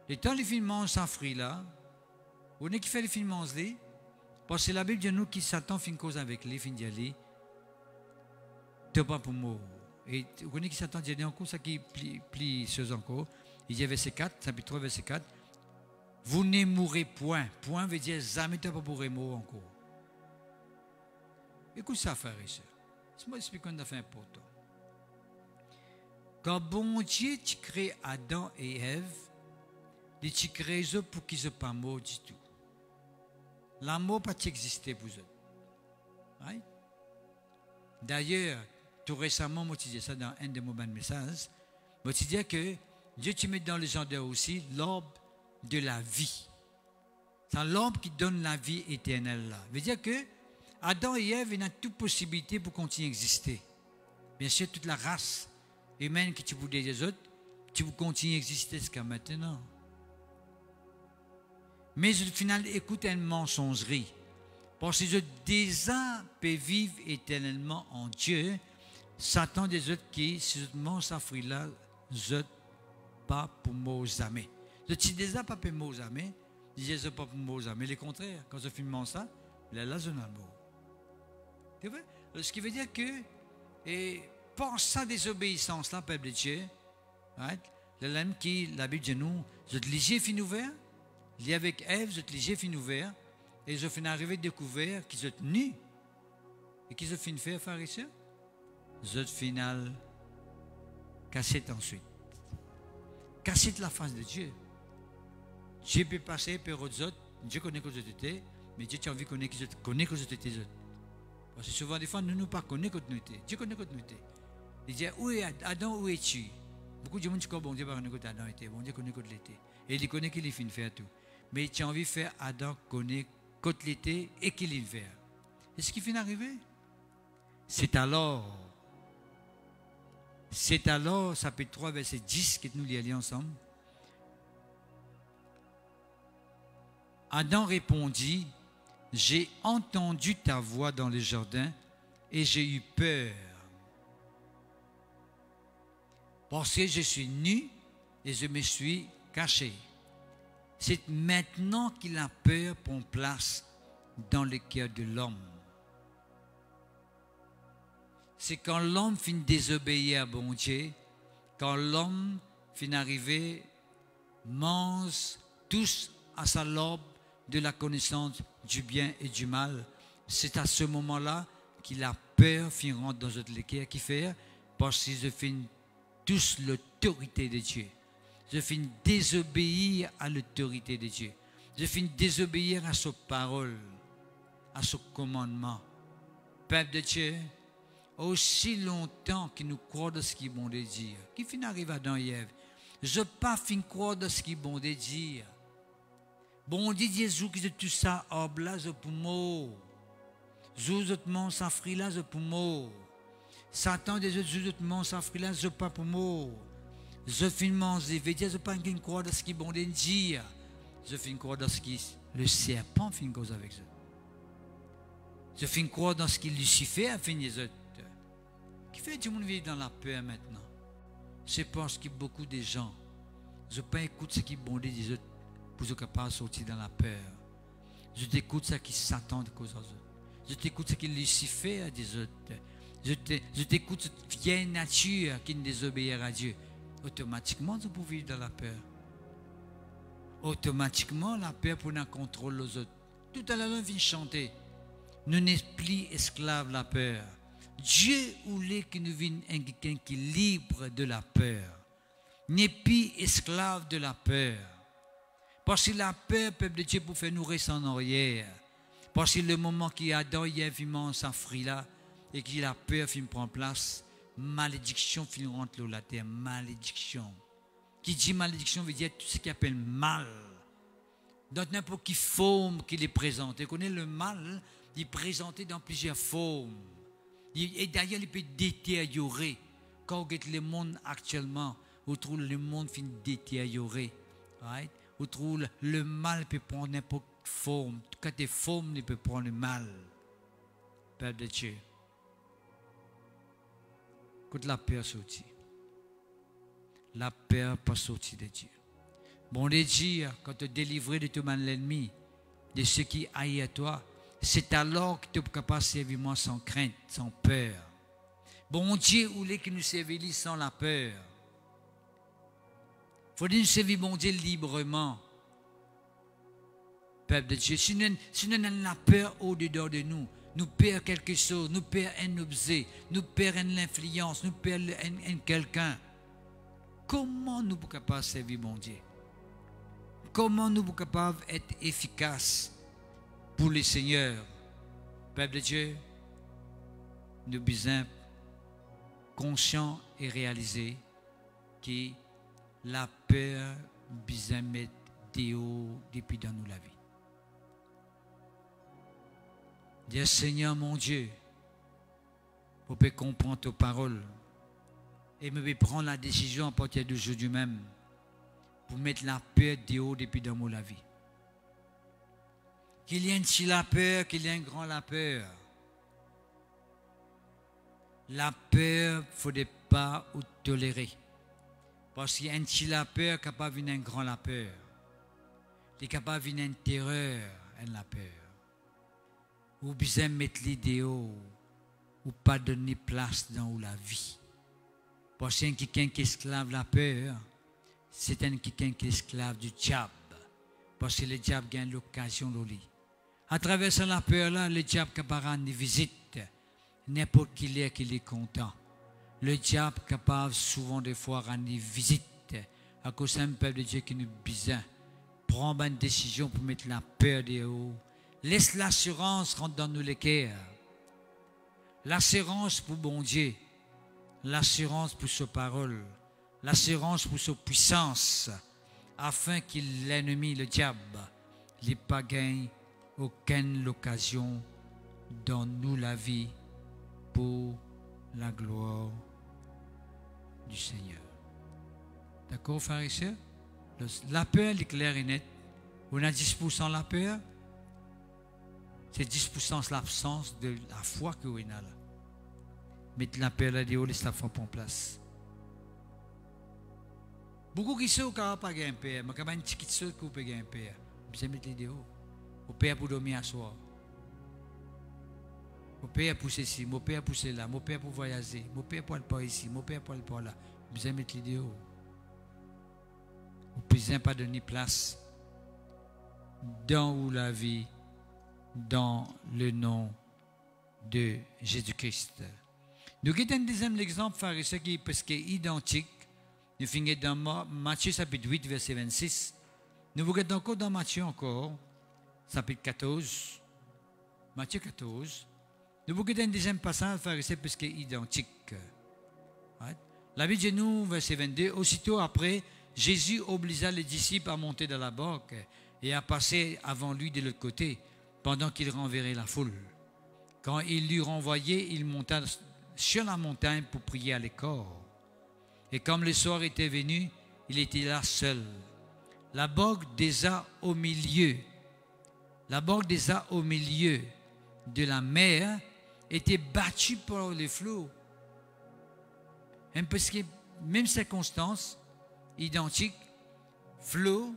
Et quand les films mangent ce fruit-là, on est qui fait les films manger, parce que la Bible dit nous qui Satan fait une cause avec les films d'y aller, tu n'as pas pour mourir. Et on est qui Satan dit encore ça qui plie ce encore. Il dit verset 4, chapitre 3, verset 4, vous ne mourrez point. Point veut dire jamais tu n'as pas pour mourir encore. Écoute ça, frère et soeur. C'est moi expliquer une affaire importante. Quand bon Dieu tu crée Adam et Ève, il tu crée eux pour qu'ils ne soient pas morts du tout. La mort n'a pas existé pour eux. Right? D'ailleurs, tout récemment, moi je disais ça dans un de mes messages, moi je disais que Dieu tu met dans le jardin aussi l'arbre de la vie. C'est l'arbre qui donne la vie éternelle là. Ça veut dire que Adam et Ève, ils ont toute possibilité pour continuer à exister. Bien sûr, toute la race humaine qui tu voulais des autres, tu veux continuer à exister jusqu'à maintenant. Mais au final, écoute une mensongerie. Parce que je déjà peux vivre éternellement en Dieu, Satan des autres qui, si je mange ce fruit-là, je pas pour moi jamais. Je suis déjà pas pour moi jamais, je ne pas pour moi jamais. Le contraire, quand je filme ça, là, je n'ai pas. Tu vois? Ce qui veut dire que, et par sa désobéissance, là, peuple de Dieu, right? La Bible dit nous, je te lisais fin ouvert, lié avec Ève, je te lisais fin ouvert, et je finis arrivé découvert qu'ils sont nus. Et qu'ils ont fini faire, frères et sœurs? Je final cassette ensuite. Cassette la face de Dieu. Dieu peut passer par autres autres, Dieu connaît que je étais, mais Dieu a envie de connaître que je étais. Parce que souvent, des fois, nous ne connaissons pas que nous étions. Dieu connaît que nous étions. Il dit, où est Adam, où es-tu? Beaucoup de gens disent que bon Dieu ne connaît pas Adam était. Bon Dieu connaît que l'était. Et il connaît qu'il est fin de faire tout. Mais tu as envie de faire Adam connaître que l'était et qu'il est faire. Et ce qui finit d'arriver, c'est alors, chapitre 3, verset 10, que nous lisons ensemble. Adam répondit, j'ai entendu ta voix dans le jardin et j'ai eu peur. Parce que je suis nu et je me suis caché. C'est maintenant qu'il a peur prend place dans le cœur de l'homme. C'est quand l'homme finit désobéir à bon Dieu, quand l'homme finit arriver, mange tous à sa lobe de la connaissance du bien et du mal. C'est à ce moment-là qu'il a peur finit rentrer dans notre cœur qui fait parce que je finis tous l'autorité de Dieu. Je finis désobéir à l'autorité de Dieu. Je finis désobéir à sa parole, à son commandement. Peuple de Dieu, aussi longtemps qu'il nous croit de ce qu'il est bon de dire, qui finit arriver à Adam et Ève, je ne pas fin croire de ce qu'il est bon de dire. Bon Dieu Jésus qui dit tout ça, hop là, je pour moi. Je te mange sa fruit là, je pour moi. Satan des autres, je te mange sa fruit là, je pas pour moi. Je finis manger, je ne pas croire de ce qu'il est bon de dire. Je finis croire dans ce qui le serpent finit cause avec ça. Je finis croire dans ce qui Lucifer a fini les autres. Qui fait tout le monde vivre dans la peur maintenant? C'est parce que beaucoup de gens, je pas écoute ce qui est bon des autres pour être capable de sortir dans la peur. Je t'écoute ce qui Satan de cause aux autres. Je t'écoute ce qui Lucifer a des autres. Je t'écoute cette vieille nature qui ne désobéit à Dieu. Automatiquement, tu peux vivre dans la peur. Automatiquement, la peur pour nous contrôler les autres. Tout à l'heure, on vient chanter. Nous n'est plus esclaves de la peur. Dieu voulait que nous venions quelqu'un qui est libre de la peur. N'est plus esclave de la peur. Parce que la peur, peuple de Dieu, pour faire nous rester en arrière. Parce que le moment qu'il y a Adam et Ève sans fruit là, et que la peur prend place, malédiction rentre dans la terre. Malédiction. Qui dit malédiction veut dire tout ce qui appelle mal. Dans n'importe quelle forme qu'il est présenté. Vous connaissez le mal, il est présenté dans plusieurs formes. Et d'ailleurs, il peut détériorer. Quand vous regardez le monde actuellement, vous trouvez le monde finit détérioré. Right? Vous trouvez le mal peut prendre n'importe quelle forme. Tout cas, des formes, il peut prendre le mal. Père de Dieu. Quand la peur sortit. La peur pas sortie de Dieu. Bon Dieu, quand tu es délivré de tout mal l'ennemi, de ce qui haït à toi, c'est alors que tu es capable de servir moi sans crainte, sans peur. Bon Dieu voulait que nous servions sans la peur. Il faut nous servir bon Dieu librement. Peuple de Dieu, si nous avons la peur au-dedans de nous, nous perdons quelque chose, nous perdons un objet, nous perdons l'influence, nous perdons quelqu'un. Comment nous sommes capables de servir mon Dieu? Comment nous sommes capables d'être efficaces pour le Seigneur? Peuple de Dieu, nous sommes conscients et réalisés que la peur besoin mettre dehors depuis dans nous la vie. Dis Seigneur mon Dieu, pour que comprendre tes paroles. Et me prendre la décision à partir d'aujourd'hui même pour mettre la peur dehors depuis dans la vie. Qu'il y ait un petit la peur, qu'il y ait un grand la peur. La peur, il ne faudrait pas ou tolérer. Parce qu'il y a un petit la peur capable de un grand la peur. Il est capable de une terreur, un la peur. Ou bien mettre l'idée ou pas donner place dans la vie. Parce que quelqu'un qui est esclave de la peur, c'est un quelqu'un qui est esclave du diable. Parce que le diable gagne l'occasion de lui. À travers la peur là, le diable qui va rendre visite. N'importe qui est content. Le diable est capable souvent des fois de rendre visite à cause d'un peuple de Dieu qui nous besoin. Prends une décision pour mettre la peur dehors. Laisse l'assurance rentrer dans nous les cœurs. L'assurance pour bon Dieu. L'assurance pour sa parole. L'assurance pour sa puissance. Afin que l'ennemi, le diable, n'ait pas gagné aucune occasion dans nous la vie pour la gloire du Seigneur. D'accord, frères et sœurs? La peur est claire et nette. On a 10% la peur. C'est 10% l'absence de la foi que vous avez là. Mettre la peur là-dedans, laisse la foi prendre place. Beaucoup qui sont capables de gagner un père, mais quand même un petit seul qui peut gagner un père. Vous mettre les dehors. Au père pour dormir à soir. Au père pour ceci, mon père pour cela, mon père pour voyager, mon père pour aller par ici, mon père pour aller par là. Vous mettre les dehors. Vous ne pouvez pas donner place dans la vie, dans le nom de Jésus-Christ. Nous avons un deuxième exemple, frère et sœurs, qui est presque identique. Nous finissons dans Matthieu chapitre 8, verset 26. Nous regardons encore dans Matthieu encore, chapitre 14. Matthieu 14. Nous regardons un deuxième passage, frère et sœurs, presque identique. La Bible dit nous, verset 22, aussitôt après, Jésus obligea les disciples à monter dans la barque et à passer avant lui de l'autre côté, pendant qu'il renverrait la foule. Quand il l'eut renvoyé, il monta sur la montagne pour prier à l'écart. Et comme le soir était venu, il était là seul. La barque déjà au milieu de la mer était battue par les flots. Parce que même circonstances identiques, flots,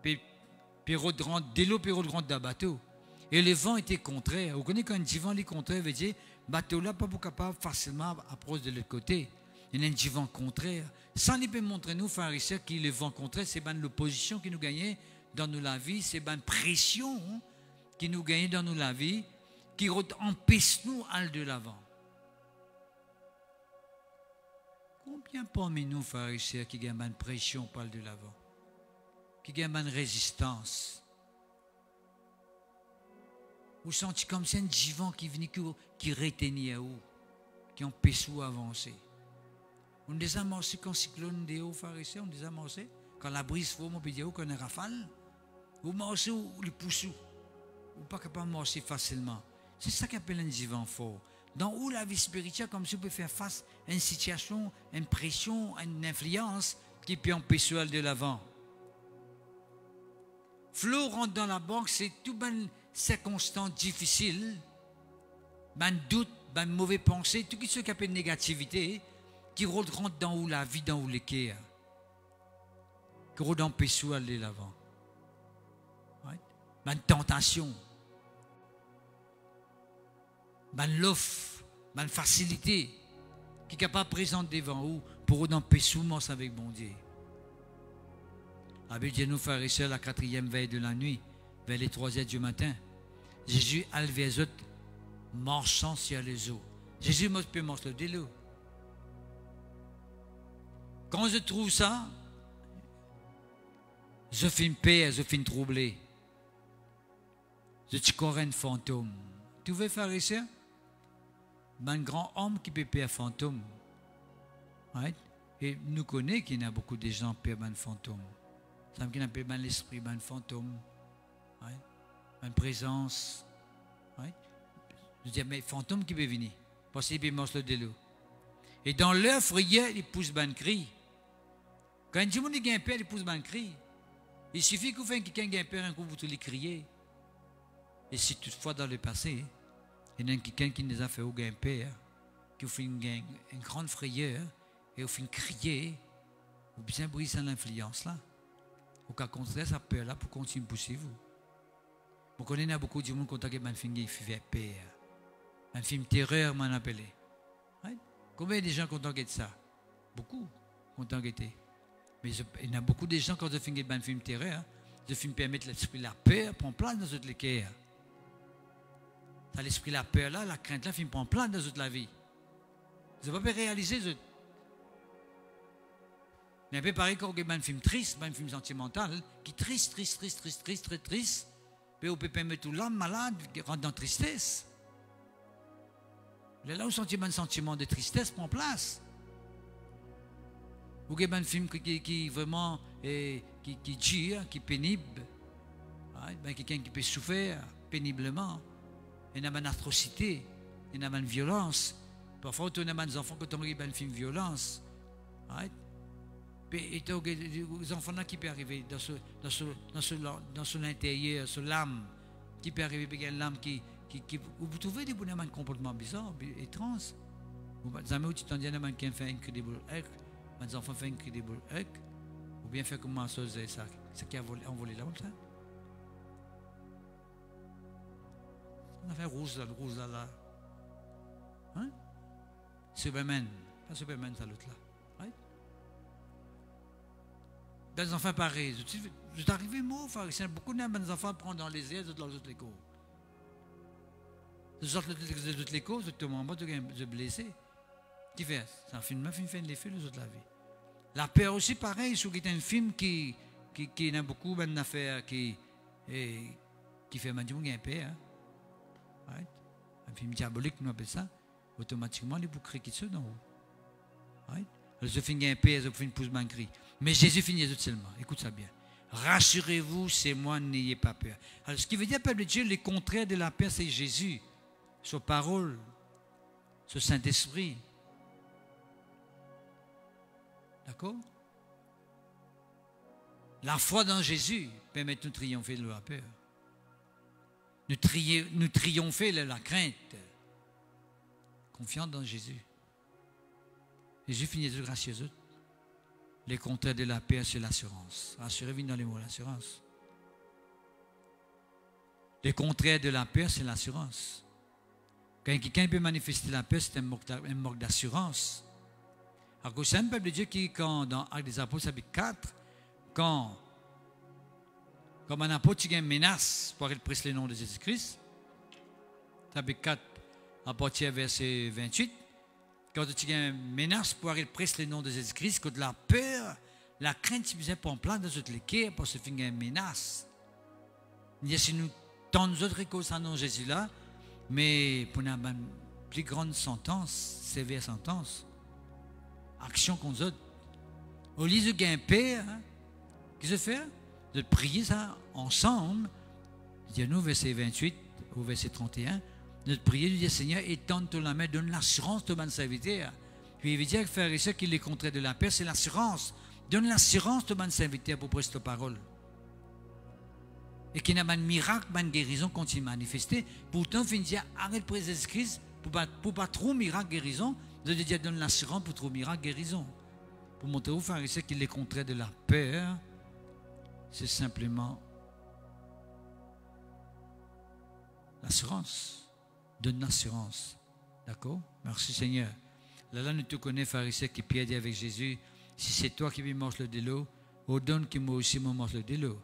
de l'eau pérodrante d'un bateau. Et le vent était contraire. Vous connaissez quand un vent est contraire, veut dire bateau là pas capable facilement approcher de l'autre côté. Il y a un vent contraire. Ça ne peut montrer nous, frères et sœurs, que le vent contraire, c'est bien l'opposition qui nous gagnait dans nous la vie, c'est bien pression qui nous gagnait dans nous la vie, qui empêche nous d'aller de l'avant. Combien parmi nous, frères et sœurs, qui gagnent une pression pour aller de l'avant, qui gagnent une résistance? Vous sentez comme c'est un vent qui vient qui retenait à vous, qui empêche vous d'avancer. On les a amorcés quand le cyclone de haut, frères et sœurs, on les a amorcés. Quand la brise faut, on peut dire qu'on est rafale. Vous marchez ou le poussez. Vous pas capable de marcher facilement. C'est ça qu'on appelle un vent fort. Dans où la vie spirituelle, comme si on peut faire face à une situation, une pression, une influence qui peut empêcher d'aller de l'avant. Flo rentre dans la banque, c'est tout une circonstance difficile, un doute, une mauvaise pensée, tout ce qui appelle négativité, qui rentre dans où la vie, dans où l'équerre, qui rentre empêcher d'aller de l'avant. Une tentation. L'offre, une facilité qui est capable de présenter devant vous pour nous empêcher avec bon Dieu. La Bible dit nous, frères et sœurs, la 4e veille de la nuit, vers les 3h du matin, Jésus a levé les autres, marchant sur les eaux. Jésus peut marcher de l'eau. Quand je trouve ça, je fais une paix, je fais une troublée. Je suis encore un fantôme. Tu veux, frères et sœurs? Un grand homme qui peut perdre un fantôme. Right? Et nous connaissons qu'il y a beaucoup de gens qui perdent un fantôme. Ça veut dire qu'il y a l'esprit, un fantôme. Right? Une présence. Right? Je dis, mais fantôme qui peut venir? Parce qu'il peut manger de l'eau. Et dans leur frayeur, il pousse un cri. Quand un monde a un père, il pousse un cri. Il suffit que vous fassiez quelqu'un qui a un père, un coup, vous tous les criez. Et si toutefois dans le passé, il y a quelqu'un qui nous a fait aucun père, qui a fait une grande frayeur, et au fin crier, ou bien briser l'influence là, au cas contraire, ça peur là pour continuer à pousser vous. Vous connaissez beaucoup de monde qui ont un film qui fait peur, un film terreur, m'en appelé. Right? Combien de gens ont de ça? Beaucoup ont été. Mais il y a beaucoup de gens qui ont fait un film terreur, ce film permet l'esprit la peur prend place dans toute l'équerre. L'esprit la peur là, la crainte là, film prend place dans toute la vie. Vous n'avez pas réalisé. Mais un peu pareil quand on a un film triste, un film sentimental, qui triste, très triste, puis on peut permettre tout l'homme malade, qui rentre dans la tristesse. Là où un sentiment de tristesse prend place. Ou un film qui vraiment qui tue, qui est pénible, quelqu'un qui peut souffrir péniblement. Il y a une atrocité, il y a une violence. Parfois, on a des enfants quand on regarde un film violence. Et les enfants là qui peuvent arriver dans son intérieur, sur l'âme, qui peut arriver avec l'âme qui vous trouvez des comportements bizarres, étranges. Vous jamais tu t'en dis à quelqu'un fait incredible act, les enfants font incredible act, ou bien faire comment ça, c'est qui a envolé là comme ça. On a fait rouge là. Hein? Superman, pas Superman, c'est l'autre là. Right? Des enfants pareils. Vous êtes arrivé, moi, beaucoup de enfants prennent dans les airs, dans les autres écoles. Les autres écoles, c'est tout le monde de blessé. Qui fait? C'est un film fait l'effet, les autres la vie. La peur aussi, pareil, c'est un film qui a beaucoup d'affaires qui fait maintenant un peu. Hein? Right? Un film diabolique, on appelle ça. Automatiquement, les boucles qui sont dans haut. Right? Alors, je finis un peu, je finis une pousse cri. Mais Jésus finit tout seulement. Écoute ça bien. Rassurez-vous, c'est moi, n'ayez pas peur. Alors, ce qui veut dire, peuple de Dieu, le contraire de la peur, c'est Jésus. Sa parole, ce Saint-Esprit. D'accord? La foi dans Jésus permet de nous triompher de la peur. Nous triompher de la crainte. Confiance dans Jésus. Jésus finit de gracieux. Le contraire de la paix, c'est l'assurance. Rassurez-vous dans les mots, l'assurance. Le contraire de la paix, c'est l'assurance. Quand quelqu'un peut manifester la paix, c'est un manque d'assurance. Alors, c'est un peuple de Dieu qui, dans Actes des Apôtres, chapitre 4, comme un apôtre qui a une menace pour prêcher le nom de Jésus-Christ, chapitre 4, à partir verset 28, quand tu as une menace pour prêcher le nom de Jésus-Christ, quand la peur, la crainte, tu faisais pas en place dans toutes les quais pour se finir une menace. Il y a si nous tant d'autres causes à nom Jésus là, mais pour une plus grande sentence, sévère sentence, action qu'on a. Au lieu de gagner père, qu'est-ce que fait? De prier ça ensemble. Il y a nous, verset 28 au verset 31, de prier, de dire Seigneur, étends la main, donne l'assurance de mon serviteur. Puis il veut dire que faire ça qui est le contraire de la paix, c'est l'assurance. Donne l'assurance de mon serviteur pour prêcher ta parole. Et qu'il y a un miracle, une guérison continue à manifester. Pourtant, il dit arrête de prêcher Jésus-Christ pour pas trop miracle, guérison. De dire donne l'assurance pour trop miracle, guérison. Pour montrer au faire ça qui est le contraire de la peur, c'est simplement l'assurance. Donne l'assurance. D'accord? Merci Seigneur. Là, nous te connaissons, pharisien qui piédait avec Jésus. Si c'est toi qui me manges le délo, ordonne que moi aussi me mange le délo.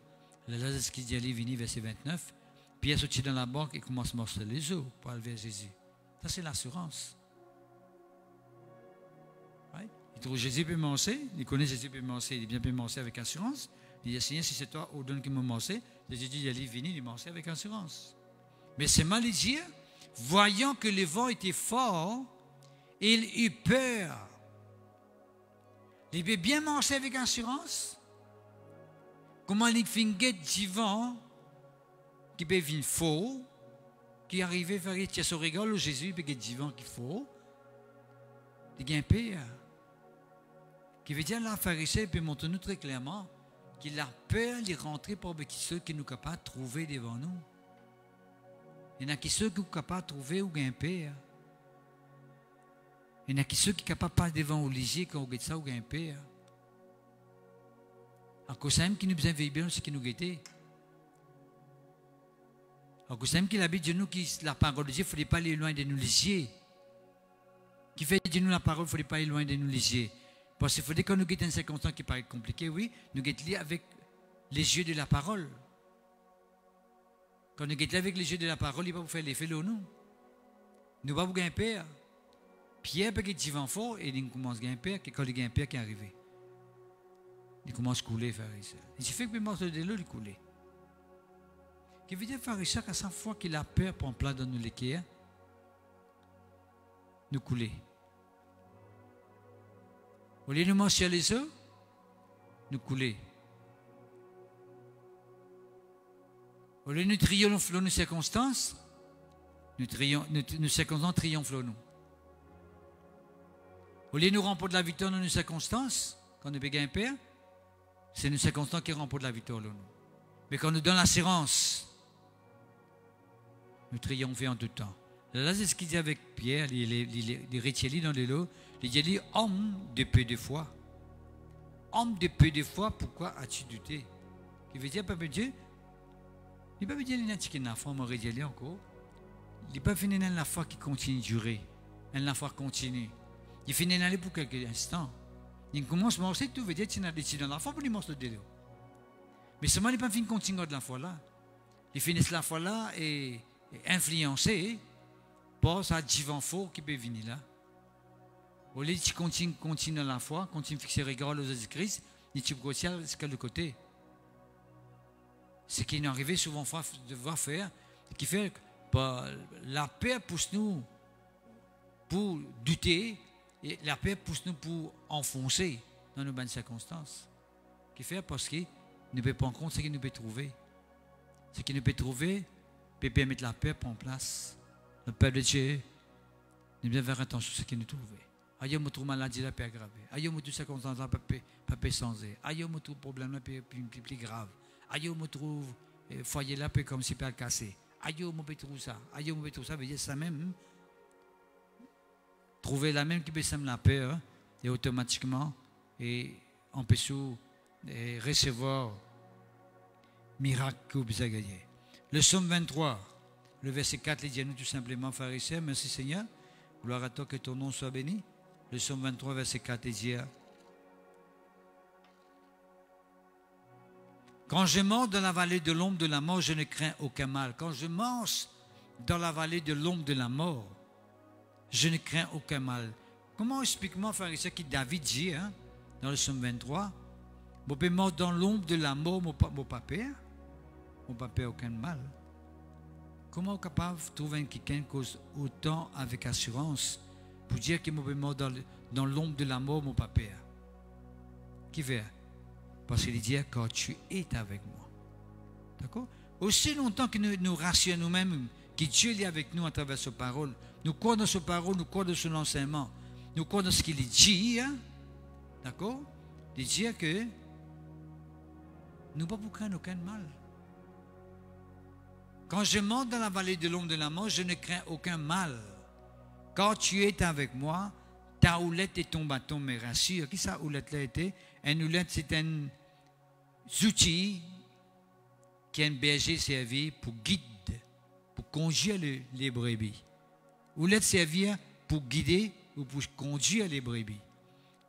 Là, c'est ce qu'il dit à Lévini, verset 29. Pierre sortit dans la banque et commence à manger les os pour aller vers Jésus. Ça, c'est l'assurance. Right? Il trouve Jésus peut manger. Il connaît Jésus peut manger. Il est bien peut manger avec assurance. Il dit, Seigneur, si c'est toi, ordonne que me mange. Jésus dit à Lévini, il mange avec assurance. Mais c'est mal de dire, voyant que le vent était fort, il eut peur. Il peut bien manger avec assurance. Comment il fait du vent qui peut venir faux, qui arrive à faire ce rigole où Jésus peut du vent qui faux. Il y a un peur. Qui veut dire, la pharisien peut montrer nous très clairement qu'il a peur de rentrer pour ceux qui nous sont capables de trouver devant nous. Il y en a qui ceux qui sont capables de trouver ou gagner. Il y en a qui ceux qui sont capables de passer devant au lycée quand on gagne ça ou gagner. À cause de ça, qui nous besoin de bien, c'est qui nous guettait. À cause de ça, qui l'habite de nous, qui la parole de Dieu, il ne fallait pas aller loin de nous lycée. Qui fait de nous la parole, il ne fallait pas aller loin de nous lycée. Parce qu'il faudrait qu'on nous guette une circonstance qui paraît compliquée, oui, nous guette avec les yeux de la parole. Quand nous guette avec les yeux de la parole, il va vous faire l'effet là, nous. Nous va vous gagner père. Pierre peut qu'il va fort et il commence à gagner père, quand il gagne père qui est arrivé. Il commence à couler, pharisien. Il suffit que le morceau de l'eau, il coule. Qui veut dire, pharisien, qu'à chaque fois qu'il a peur pour un plat dans nos l'équerre, nous couler. Au lieu de manger les œufs, nous couler. Au lieu de nous triompher dans nos circonstances, nos circonstances triomphent nous. Au lieu de nous remporter la victoire dans nos circonstances, quand nous gagnons père, c'est nos circonstances qui remportent la victoire nous. Mais quand nous donnons l'assurance, nous triomphons en tout temps. Là, c'est ce qu'il dit avec Pierre, les rétiers dans les lots. Il dit, homme de peu de foi. Homme de peu de foi, pourquoi as-tu douté? Qui veut dire, papa Dieu, il ne peut pas dire qu'il y a une foi, on dit encore. Il ne peut pas finir la foi qui continue de durer. La foi continue. Il finit d'aller pour quelques instants. Il commence à marcher, tout veut dire qu'il y a dans la foi pour lui marcher le délai. Mais seulement, il n'est pas fini de continuer de la foi là. Il finit la foi là et influencé par sa divin faux qui peut venir là. Au lieu de continuer dans la foi, continue de fixer le regard aux Jésus-Christ, il tu peux de côté. Ce qui est arrivé souvent de voir faire, qui fait que la paix pousse nous pour douter et la paix pousse nous pour enfoncer dans nos bonnes circonstances. Qui fait parce qu'il ne peut pas en compte ce qu'il nous peut trouver. Ce qu'il nous peut trouver peut permettre la paix en place. Le peuple de Dieu, nous devons faire attention à ce qu'il nous trouve. Aïe, je trouve maladie, la paix aggravée. Aïe, je trouve circonstance, la paix sans aide. Aïe, je trouve problème, la paix plus grave. Aïe, je trouve foyer, la paix comme si pas cassé. Aïe, je trouve ça. Aïe, je trouve ça, veut dire ça même. Trouver la même qui peut sembler la paix, hein, et automatiquement, et on peut recevoir miracle que vous avez gagné. Le psaume 23, le verset 4, il dit à nous tout simplement, pharisiens, merci Seigneur, gloire à toi, que ton nom soit béni. Le psaume 23, verset 4, il dit, quand je marche dans la vallée de l'ombre de la mort, je ne crains aucun mal. Quand je marche dans la vallée de l'ombre de la mort, je ne crains aucun mal. Comment explique-moi, pharisien, qui David dit, hein, dans le psaume 23, je peux mort dans l'ombre de la mort, mon papa, mon papa aucun mal. Comment est capable de trouver quelqu'un qui cause autant avec assurance pour dire que je peux mort dans l'ombre de la mort, mon papa? Qui fait? Parce qu'il dit, quand tu es avec moi. D'accord? Aussi longtemps que nous rassurons nous-mêmes que Dieu est avec nous à travers sa parole, nous croyons dans sa parole, nous croyons dans son enseignement, nous croyons dans ce qu'il dit, hein? D'accord? Il dit que nous ne pouvons pas craindre aucun mal. Quand je monte dans la vallée de l'ombre de la mort, je ne crains aucun mal. Quand tu es avec moi, ta houlette et ton bâton me rassurent. Qui ça, houlette-là était? Une houlette, c'est un outil qui un berger servi pour guider, pour conduire les brebis. Houlette servir pour guider ou pour conduire les brebis.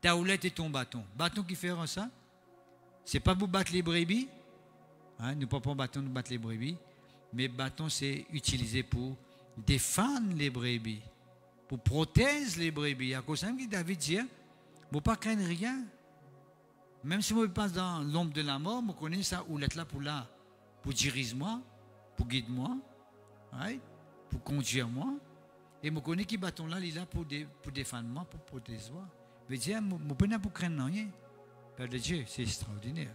Ta houlette et ton bâton. Bâton qui fait ça? C'est pas pour battre les brebis. Hein? Nous ne pouvons pas bâton nous battre les brebis. Mais bâton, c'est utilisé pour défendre les brebis, pour protéger les brebis. À cause de David dit, je ne peux pas craindre rien. Même si je passe dans l'ombre de la mort, je connais ça houlette là pour diriger moi, pour guider moi, right? Pour conduire moi. Et je connais que bâton là, il est là pour défendre moi, pour protéger moi. Je veux dire, je ne peux pas craindre rien. Père de Dieu, c'est extraordinaire.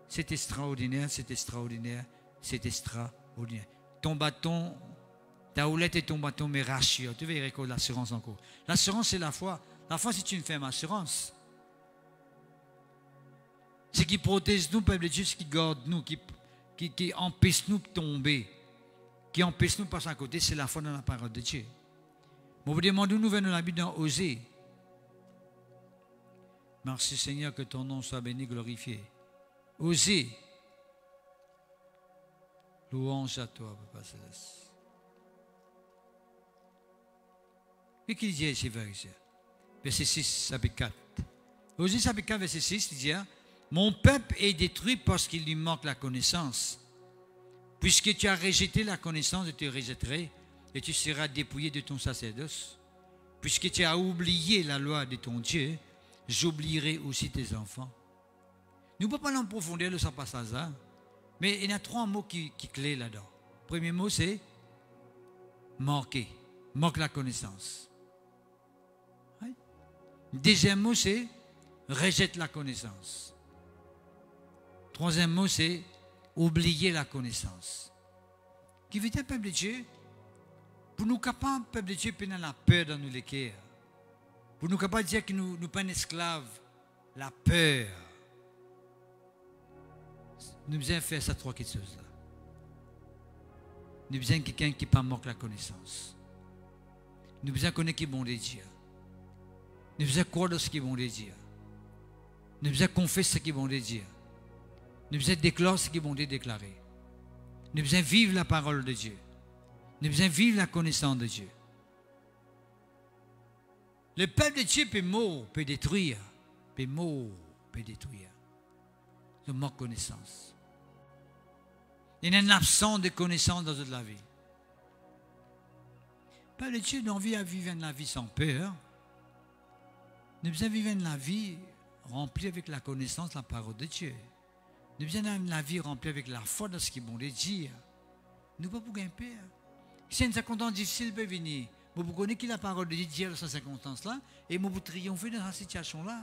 C'est extraordinaire, c'est extraordinaire, c'est extraordinaire. Ton bâton, ta houlette et ton bâton me rassurent. Tu verras que l'assurance encore. L'assurance, c'est la foi. La foi, c'est une ferme assurance. Ce qui protège nous, Père de Dieu, ce qui garde nous, qui empêche nous de tomber. qui empêche nous de passer à côté, c'est la foi dans la parole de Dieu. Moi, vous demandez nous venons la Bible dans Osée. Merci Seigneur, que ton nom soit béni, glorifié. Osée. Louange à toi, Papa Céleste. Et qu'il dit ici, verset 6, chapitre 4. Osée, chapitre 4, verset 6, il dit, mon peuple est détruit parce qu'il lui manque la connaissance. Puisque tu as rejeté la connaissance, je te rejetterai et tu seras dépouillé de ton sacerdoce. Puisque tu as oublié la loi de ton Dieu, j'oublierai aussi tes enfants. Nous ne pouvons pas aller en profondeur de ce passage-là, mais il y a 3 mots qui clés là-dedans. Le premier mot, c'est manquer, manque la connaissance. Oui. Le deuxième mot, c'est rejette la connaissance. Le troisième mot, c'est oublier la connaissance. Qui veut dire, peuple de Dieu, pour nous capables, peuple de Dieu, pendant la peur dans nos cœurs. Pour nous capables de dire que nous ne sommes pas esclaves, la peur. Nous devons faire ces 3 choses-là. Nous devons quelqu'un qui ne manque la connaissance. Nous devons connaître qui est bon de Dieu. Nous devons croire dans ce qui est bon de Dieu. Nous devons confesser ce qui est bon de Dieu. Nous devons déclarer ce qui est bon de déclarer. Nous devons vivre la parole de Dieu. Nous devons vivre la connaissance de Dieu. Le peuple de Dieu peut mourir, peut détruire. Peut mourir, peut détruire. Le manque de connaissance. Il y a une absence de connaissance dans toute la vie. Le peuple de Dieu a envie de vivre une vie sans peur. Nous devons vivre une vie remplie avec la connaissance de la parole de Dieu. Nous devons vivre une vie remplie avec la foi dans ce qui est bon de dire. Nous ne pouvons pas gagner peur. Si une circonstance difficile peut venir, vous connaissez la parole de Dieu dans cette circonstance-là, et vous triompher dans cette situation-là.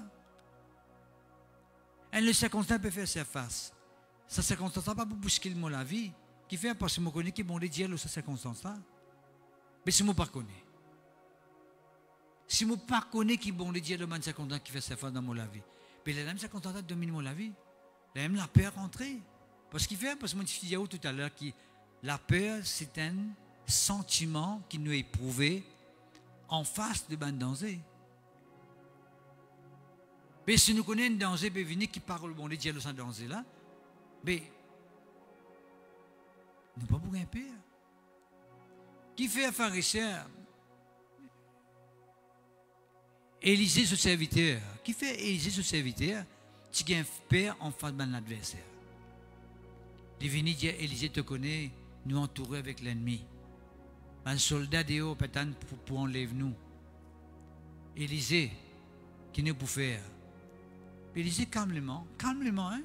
Une circonstance peut faire face. Cette circonstance-là pas pour bousculer la vie, qui fait parce que vous connaissez qui est bon de Dieu dans cette circonstance-là. Mais si vous ne connaissez pas, si vous ne connaissez qui est bon de Dieu dans cette circonstance qui fait face dans la vie, mais la même circonstance domine la vie. Même la peur rentrer. Parce qu'il fait, parce que moi je disais tout à l'heure, que la peur, c'est un sentiment qui nous est éprouvé en face de un danger. Mais si nous connaissons un danger, peut venir qui parle bon de Dieu dans ce danger-là, mais nous ne pouvons pas gagner peur. Qui fait un pharisien? Élisée, ce serviteur. Qui fait Élisée, ce serviteur? Tu gagnes peur en face de l'adversaire. Divini dit, Élisée te connaît, nous entourer avec l'ennemi. Un soldat de haut peut-être pour enlever nous. Élisée, qui nous peut faire? Élisée, calmement, hein?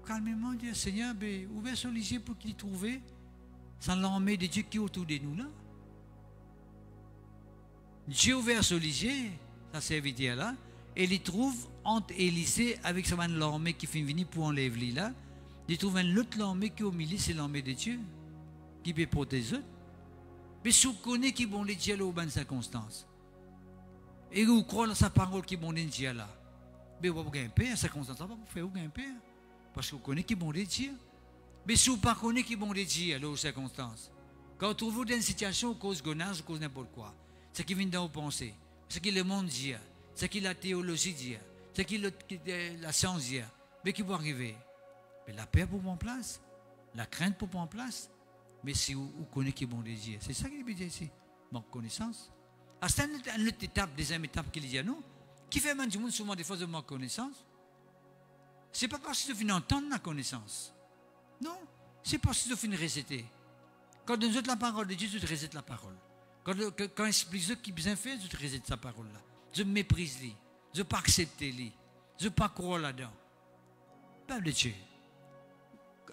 Calmement, dit, Seigneur, ouvert sur les yeux pour qu'il trouve sans l'armée de Dieu qui est autour de nous là. Dieu ouvert sur les yeux, sa serviteur là, et il trouve entre Élisée avec l'armée qui fait venir pour enlever là. Il trouve une autre armée qui est au milieu, c'est l'armée de Dieu, qui peut protéger. Mais si vous connaissez qui est bon de Dieu là, aux bonnes circonstances, et vous croyez dans sa parole qui est bon de Dieu là, mais vous ne pouvez pas gagner circonstance, vous ne pouvez pas gagner peur, parce que vous connaissez qui est bon de Dieu. Mais si vous ne connaissez pas qui est bon de Dieu là, aux circonstances, quand vous trouvez dans une situation où cause gonage, cause n'importe quoi, c'est qui vient dans vos pensées, c'est qui le monde dit, c'est qui la théologie dit, c'est qui la science dit, mais qui va arriver? Mais la peur pour prendre place, la crainte pour prendre place. Mais si vous connaissez qui est bon de Dieu, c'est ça qu'il veut dire ici. Manque connaissance. C'est une autre étape, deuxième étape qu'il dit à nous. Qui fait même du monde souvent des fois de manque connaissance? Ce n'est pas parce que vous finissez d'entendre la connaissance. Non, c'est parce que vous finissez de réciter. Quand nous autres la parole de Dieu, vous récitez la parole. Quand il explique ce qu'il besoin faire, vous récitez sa parole là. Je méprise lui. Je ne pas accepter lui. Je ne pas croire là-dedans. Peuple de Dieu.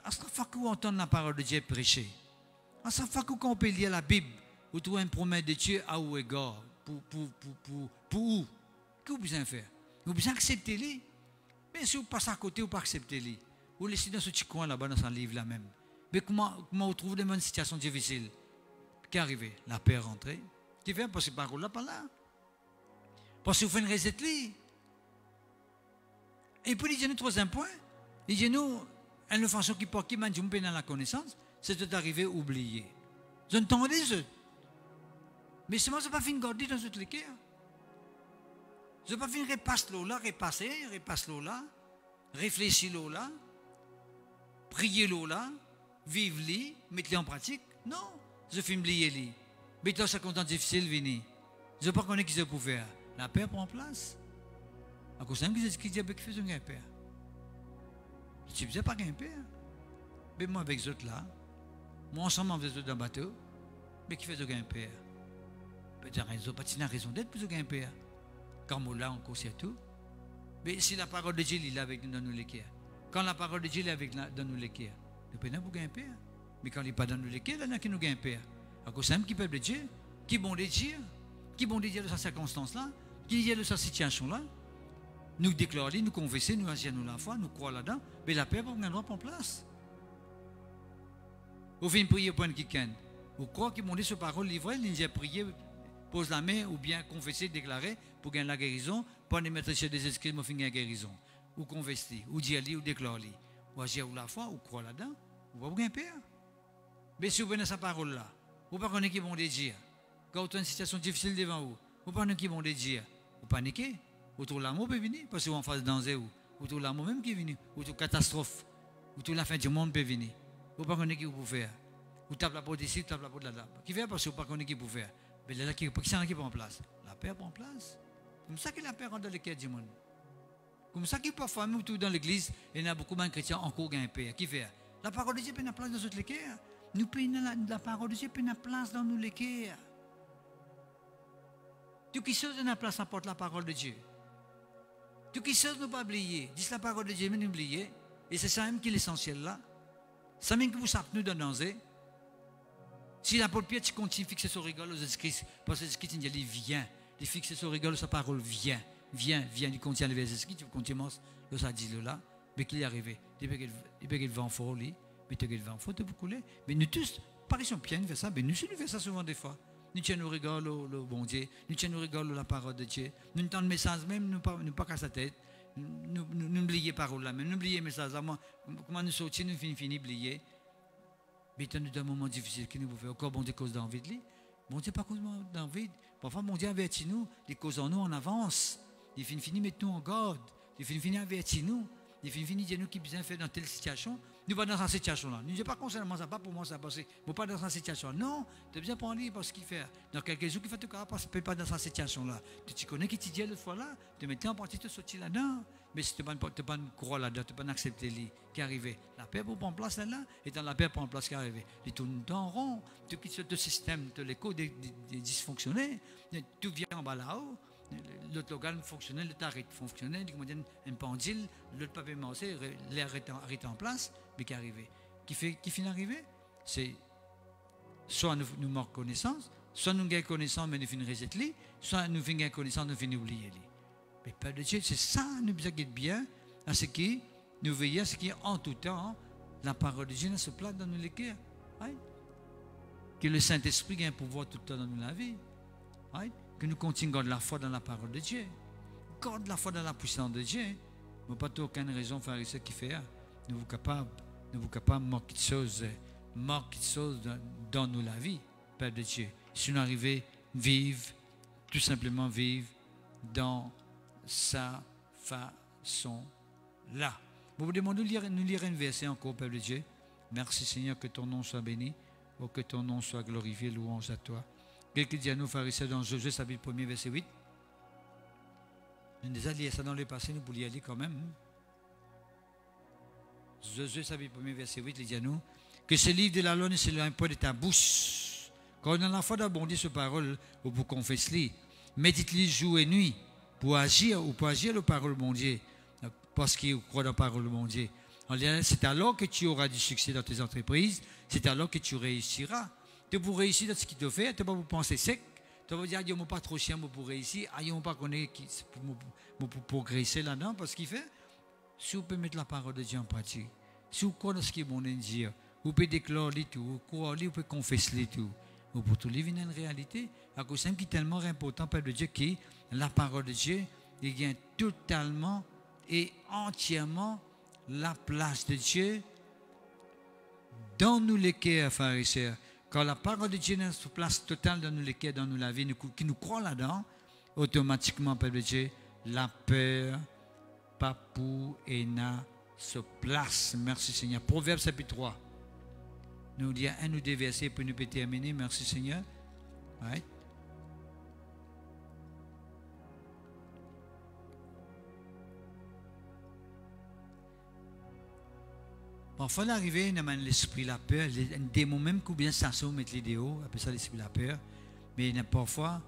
À chaque fois que vous entendez la parole de Dieu prêcher, à chaque fois que vous pouvez lire la Bible, vous trouvez une promesse de Dieu à où égard, pour où? Qu'est-ce que vous besoin faire? Vous besoin accepter lui. Mais si vous passez à côté, vous ne pas accepter lui. Vous laissez dans ce petit coin là-bas, dans ce livre là même. Mais comment vous trouvez dans une situation difficile? Qu'est arrivé? La paix est rentrée. Qui fait parce que parole là, pas là. Parce que vous faites une recette lui. Et puis il dit nous troisième point. Il dit nous, une façon qui porte qui m'a dit dans la connaissance, c'est tout arrivé oublié. Je ne t'en dis pas. Mais c'est moi, je n'ai pas fini de garder dans toute l'équipe. Je n'ai pas fini de repasser l'eau là, réfléchir l'eau là, prier l'eau là, vivre l'eau, mettre-le en pratique. Non, je fais oublier l'eau. Mais toi, ça content difficile, venir. Je ne sais pas qu'on est qui se peut faire. La paix prend place. À cause de ça, qui dit que fait un père. Tu ne sais pas qu'un père. Mais moi, avec les autres là, moi, ensemble, avec les autres dans le bateau, mais qui fait un père. Tu as raison d'être plus qu'un père. Quand on l'a encore, c'est tout. Mais si la parole de Dieu est là avec nous dans nos léquires, quand la parole de Dieu est avec nous dans nos léquires, nous pouvons pour un père. Mais quand il n'est pas dans nos léquires, il y en a qui nous gagnent un père. À cause de qui peuple de Dieu, qui bon de Dieu, qui bon de Dieu de sa circonstance-là, qui dit de sa situation-là, nous déclarons, nous confessons, nous agissons nous la foi, nous croyons là-dedans, mais la paix va prendre en place. Vous venez prier pour un quelqu'un. Vous croyez qu'il m'a dit ce parole livrée, il dit prier, pose la main, ou bien confesser, déclarer, pour gagner la guérison, pas de mettre chez des esprits, pour finir la guérison. Ou confesser, ou dire, ou déclarer, ou agir ou la foi, ou croire là-dedans, vous va gagner paix. Mais si vous venez à sa parole-là, vous ne connaissez pas qui vont dire. Quand vous avez une situation difficile devant vous, vous ne connaissez pas qui vont dire. Vous paniquez, vous trouvez l'amour peut venir, parce que vous en face danger, vous trouvez l'amour même qui est venu, vous trouvez catastrophe, vous trouvez la fin du monde peut venir. Vous ne connaissez pas qui vous pouvez faire. Vous tapez la porte ici, vous tapez la porte là-bas. Qui fait parce que vous ne connaissez pas qui vous pouvez faire. Mais là, qui prend place? La paix prend place. Comme ça que la paix rentre dans le cœur du monde. Comme ça que parfois, même tout dans l'église, il y a beaucoup de chrétiens encore qui ont paix. Qui fait? La parole de Dieu prend place dans notre cœur. Nous prenons la parole de Dieu prend place dans nos cœurs. Tout qui chose dans place apporte la parole de Dieu. Tout qui chose ne pas oublier. Dis la parole de Dieu, mais n'oubliez. Et c'est ça même qui est l'essentiel là. Ça même que vous savez nous dans danger. Si l'apôtre Pierre continue de fixer son regard aux Jésus-Christ, parce que Jésus-Christ il vient, il fixe son regard, sa parole vient, il contient le verset Jésus-Christ, il continue de ça dit là, mais qu'il est arrivé. Il peut qu'il va en fort, mais il va en fort, pour couler. Mais nous tous, paraissons bien de faire ça, mais nous aussi nous faisons ça souvent des fois. Nous tiens nos regards le bon Dieu, nous tiens nos regards la parole de Dieu, nous entendons le message même, nous pas casse la tête, nous oublions la parole là, même nous oublions le message là, comment nous sortir, nous finissons d'oublier. Mais il y a un moment difficile qui nous fait encore bon Dieu cause d'envie de lui. Bon Dieu pas cause d'envie. Parfois bon Dieu avertit nous, il cause en nous en avance. Il finit mettre nous en garde. Il finit avertir nous. Il finit dire nous qui besoin faire dans telle situation. Nous pas dans cette situation là. Nous ne pas concernant ça, pas pour moi ça passer. Nous pas dans cette situation. Non, tu as besoin prendre lui parce qu'il fait. Dans quelques jours qui fait tout cas parce que pas dans cette situation là. Tu connais qui te dit l'autre fois là, tu mettais en partie te sortir là-dedans. Mais si tu ne pas croire là-dedans, tu ne pas accepter lui qui est arrivé. La paix pour prendre place là, et dans la paix prend place qui est arrivé. Il tourne en rond, tout le système, tout l'écho dysfonctionné, tout vient en bas là-haut. L'autre organe fonctionnel, l'autre arrête fonctionnel, un pendule, l'autre papier massé, l'air arrête en place, mais qui est arrivé. Qui finit d'arriver, c'est soit nous manquons connaissance, soit nous gagnons connaissance, mais nous finissons reset lui, soit nous finissons connaissance, nous finissons oublier lui. Mais Père de Dieu, c'est ça, nous besoin de bien, à ce qui nous veillons, à ce qui en tout temps, la parole de Dieu se place dans nos cœurs. Right? Que le Saint-Esprit ait un pouvoir tout le temps dans notre vie. Right? Que nous continuons à garder la foi dans la parole de Dieu. Garde la foi dans la puissance de Dieu. Nous n'avons pas aucune raison de faire ce qu'il fait. Nous sommes capables de manquer de choses dans nos vie, Père de Dieu. Si nous arrivons à vivre, tout simplement vivre dans sa façon-là. Vous vous demandez de nous lire un verset encore, Père de Dieu. Merci Seigneur, que ton nom soit béni, ou que ton nom soit glorifié, louange à toi. Quelqu'un dit à nous, pharisiens, dans Josué, chapitre 1er, verset 8. Nous avons déjà lu ça dans le passé, nous pouvions y aller quand même. Josué, chapitre 1er, verset 8, il dit à nous, que ce livre de la loi ne s'éloigne pas de ta bouche. Quand on a la foi d'abonder ce parole, ou pour confesser, médite-les jour et nuit, pour agir le parole de mon Dieu, parce qu'il croit dans la parole de mon Dieu. C'est alors que tu auras du succès dans tes entreprises, c'est alors que tu réussiras. Tu pour réussir dans ce qu'il te fait, tu ne vas pas penser sec, tu vas dire, je ne pas trop chien pour réussir, je ne pas connaître pour progresser là-dedans, parce qu'il fait, si vous pouvez mettre la parole de Dieu en pratique, si vous connaissez ce qu'il est bon de dire, vous pouvez déclarer tout, vous pouvez confesser tout, vous pouvez tout vivre une réalité, à cause de qui est tellement important, Père de Dieu, qui la parole de Dieu, il gagne totalement et entièrement la place de Dieu Donne-nous les cœurs, frères et sœurs. Quand la parole de Dieu est sur place totale dans nos cœurs, dans la vie, qui nous croit là-dedans, automatiquement, Père de Dieu, la peur, papou et na se place. Merci Seigneur. Proverbe chapitre 3. Nous dit un ou deux versets pour nous terminer. Merci Seigneur. Right. Parfois, l'arrivée dans l'esprit la peur, des moments même qu'on bien s'assomme mettre les déos, appelle ça l'esprit la peur, mais parfois,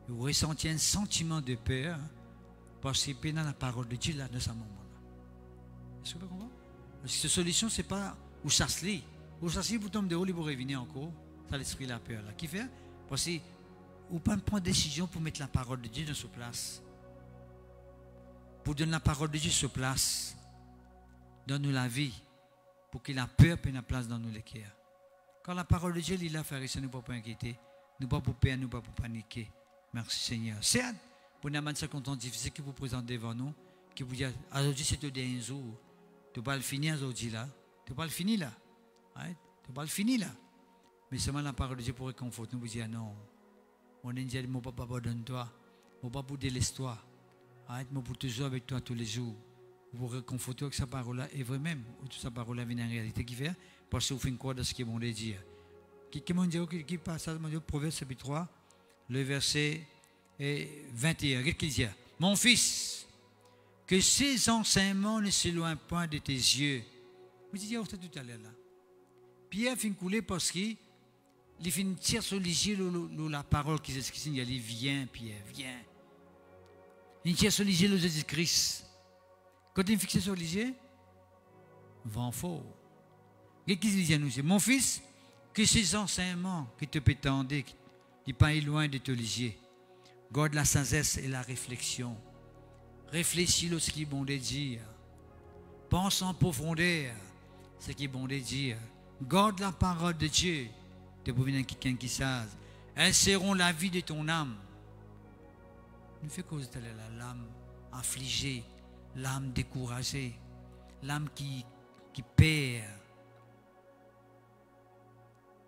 vous ressentez un sentiment de peur parce que c'est dans la parole de Dieu là, dans ce moment-là. Est-ce que vous comprenez? Parce que cette solution, ce n'est pas où ça se lit. Où ça se lit, vous tombez de haut, vous revenir encore. C'est l'esprit la peur là. Qui fait? Parce que vous ne pouvez pas prendre décision pour mettre la parole de Dieu dans sa place. Pour donner la parole de Dieu sur place, donne-nous la vie. Pour que la peur prenne la place dans nos cœurs. Quand la parole de Dieu est là, frère, ça ne nous pas inquiéter. Nous ne pas pour peur, nous ne pas pour paniquer. Merci Seigneur. Certes, pour nous ce content difficile qui vous présente devant nous, qui vous dit, aujourd'hui c'est le dernier jour, tu ne vas pas le finir aujourd'hui là. Tu ne vas pas le finir là. Tu ne vas pas le finir là. Mais seulement la parole de Dieu pour réconforter nous, vous dire non. On est dit, mon papa pardonne-toi. Mon papa délaisse-toi. Moi pour toujours avec toi tous les jours. Vous réconforter avec sa parole-là et vous-même, toute sa parole-là vient en réalité qui fait, parce que vous faites quoi de ce qui est bon de dire. Qui passe à Proverbe chapitre 3, le verset 21. Qu'est-ce qu'il dit? Mon fils, que ces enseignements ne s'éloignent point de tes yeux. Vous disiez tout à l'heure là. Pierre finit couler parce qu'il finit tirer sur les yeux la parole qui signale, viens Pierre, viens. Il tire sur les yeux le Jésus-Christ. Quand il est fixé sur les yeux, vent fort. Qu'est-ce qu'il dit à nous? Mon fils, que ces enseignements qui te pétendent, qui ne pas loin de te liser, garde la sagesse et la réflexion. Réfléchis ce qui est bon de dire. Pense en profondeur ce qui est bon de dire. Garde la parole de Dieu. Tu peux venir quelqu'un qui sache. Elles seront la vie de ton âme. Nous fait cause de l'âme affligée. L'âme découragée, l'âme qui perd,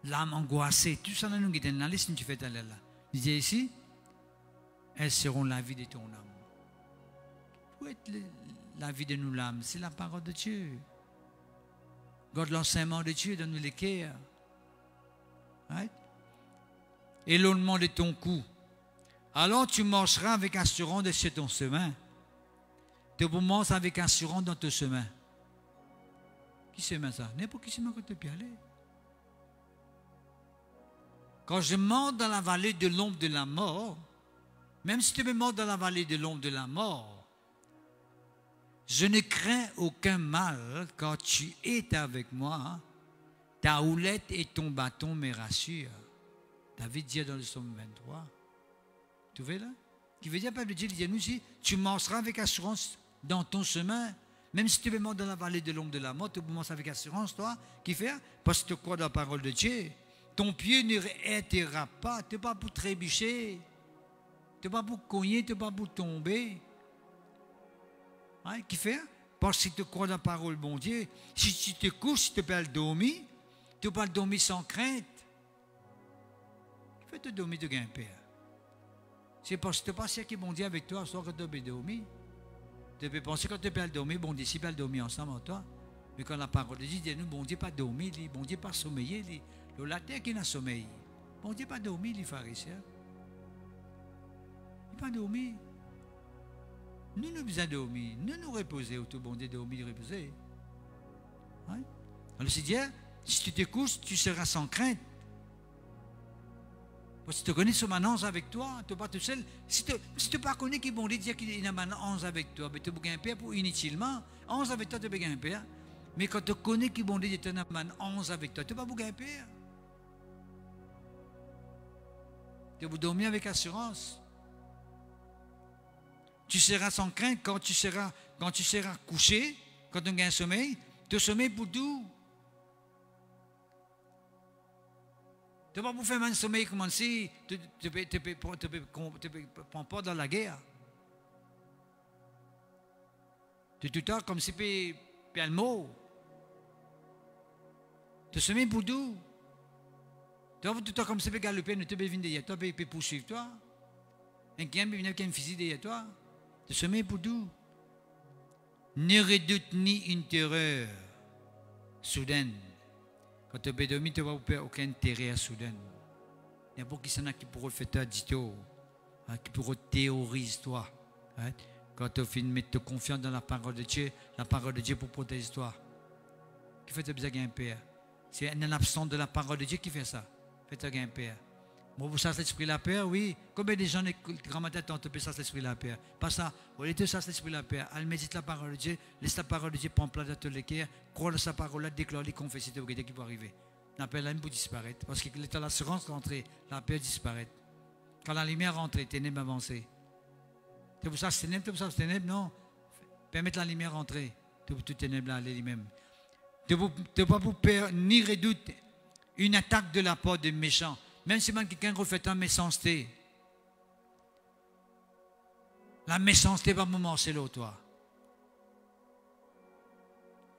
l'âme angoissée, tout ça, nous guidons dans la liste, tu fais là. Il dit ici, elles seront la vie de ton âme. Où est la vie de nous l'âme? C'est la parole de Dieu. Garde l'enseignement de Dieu dans nous les cœurs. Right? Éloignement de ton cou. Alors tu marcheras avec assurance de chez ton chemin. Tu commences avec assurance dans ton chemin. Qui chemin ça? N'importe qui chemin que tu peux aller. Quand je monte dans la vallée de l'ombre de la mort, même si tu me montes dans la vallée de l'ombre de la mort, je ne crains aucun mal quand tu es avec moi. Ta houlette et ton bâton me rassurent. David dit dans le psaume 23. Tu vois là? Qui veut dire, Père Dieu, il dit à nous aussi, tu marcheras avec assurance dans ton chemin, même si tu me montes dans la vallée de l'ombre de la mort, tu commences avec assurance, toi, qui fait? Parce que tu crois dans la parole de Dieu. Ton pied ne héritera pas, tu n'es pas pour trébucher, tu n'es pas pour cogner, tu n'es pas pour tomber. Qui fait? Parce que tu crois dans la parole, bon Dieu. Si tu te couches, tu peux le dormir, tu peux le dormir sans crainte. Qui fait te dormir de gain père? C'est parce que tu n'es pas sûr que bon Dieu avec toi, soit que tu peux dormir. Tu peux penser que tu peux dormir, bon Dieu, si tu peux dormir ensemble avec toi. Mais quand la parole de Dieu dit, nous, bon Dieu, pas dormir, bon Dieu, pas sommeiller, la terre qui n'a sommeil. Bon Dieu, pas dormir, les pharisiens. Il pas dormir. Nous, nous besoin dormir. Nous reposer, tout bon Dieu, dormir, reposer. Ouais. Alors, c'est dire, si tu te couches, tu seras sans crainte. Parce que tu connais ce manance avec toi, tu n'es pas tout seul. Si tu ne pas connais qui bon Dieu dire qu'il y a un manance avec toi, tu as un père pour inutilement. 11 avec toi, tu as un père. Mais quand tu connais qui bon Dieu dit qu'il y a un 11 avec toi, tu n'as pas un père. Tu vas dormir avec assurance. Tu seras sans crainte quand tu seras couché, quand tu as un sommeil, tu sommeil pour tout. Tu ne vas pas pour faire un sommeil comme si tu ne prends pas dans la guerre. Tu es tout le temps comme si tu es le mot. Tu semaines pour d'où? Tu as tout comme ça, tu peux galoper, tu peux venir derrière toi, tu peux poursuivre toi. Un qui vient avec un fusil derrière toi. Tu semaines pour d'où? Ne redoute ni une terreur soudaine. Quand tu es dormi, tu ne vas pas aucun terreur soudaine. Il y a beaucoup qui pourront faire ta dito, qui pourront théoriser toi. Quand tu finis de mettre confiance dans la parole de Dieu pour protéger toi. Qui fait besoin d'un père? C'est un absent de la parole de Dieu qui fait ça. Faites un père. Moi, vous savez l'esprit de la paix, oui. Combien de gens, grand matin, ont peut ça l'esprit de la paix? Pas ça. Au lieu de ça, l'esprit de la paix. Elle médite la parole de Dieu, laisse la parole de Dieu prendre place dans tous les cœurs, croire sa parole, déclare, confesser tout ce qui va arriver. La paix là, elle peut disparaître. Parce que l'état de l'assurance rentrée, la paix disparaît. Quand la lumière rentre, les ténèbres avancent. C'est pour ça que c'est ténèbres, c'est pour ça que c'est ténèbres, non. Permettre la lumière rentrer. Tout ténèbres là, aller lui-même. Tu ne pas pour peur ni redoute une attaque de la part des méchants. Même si quelqu'un refait une méchanceté. La méchanceté va me morcer là, toi.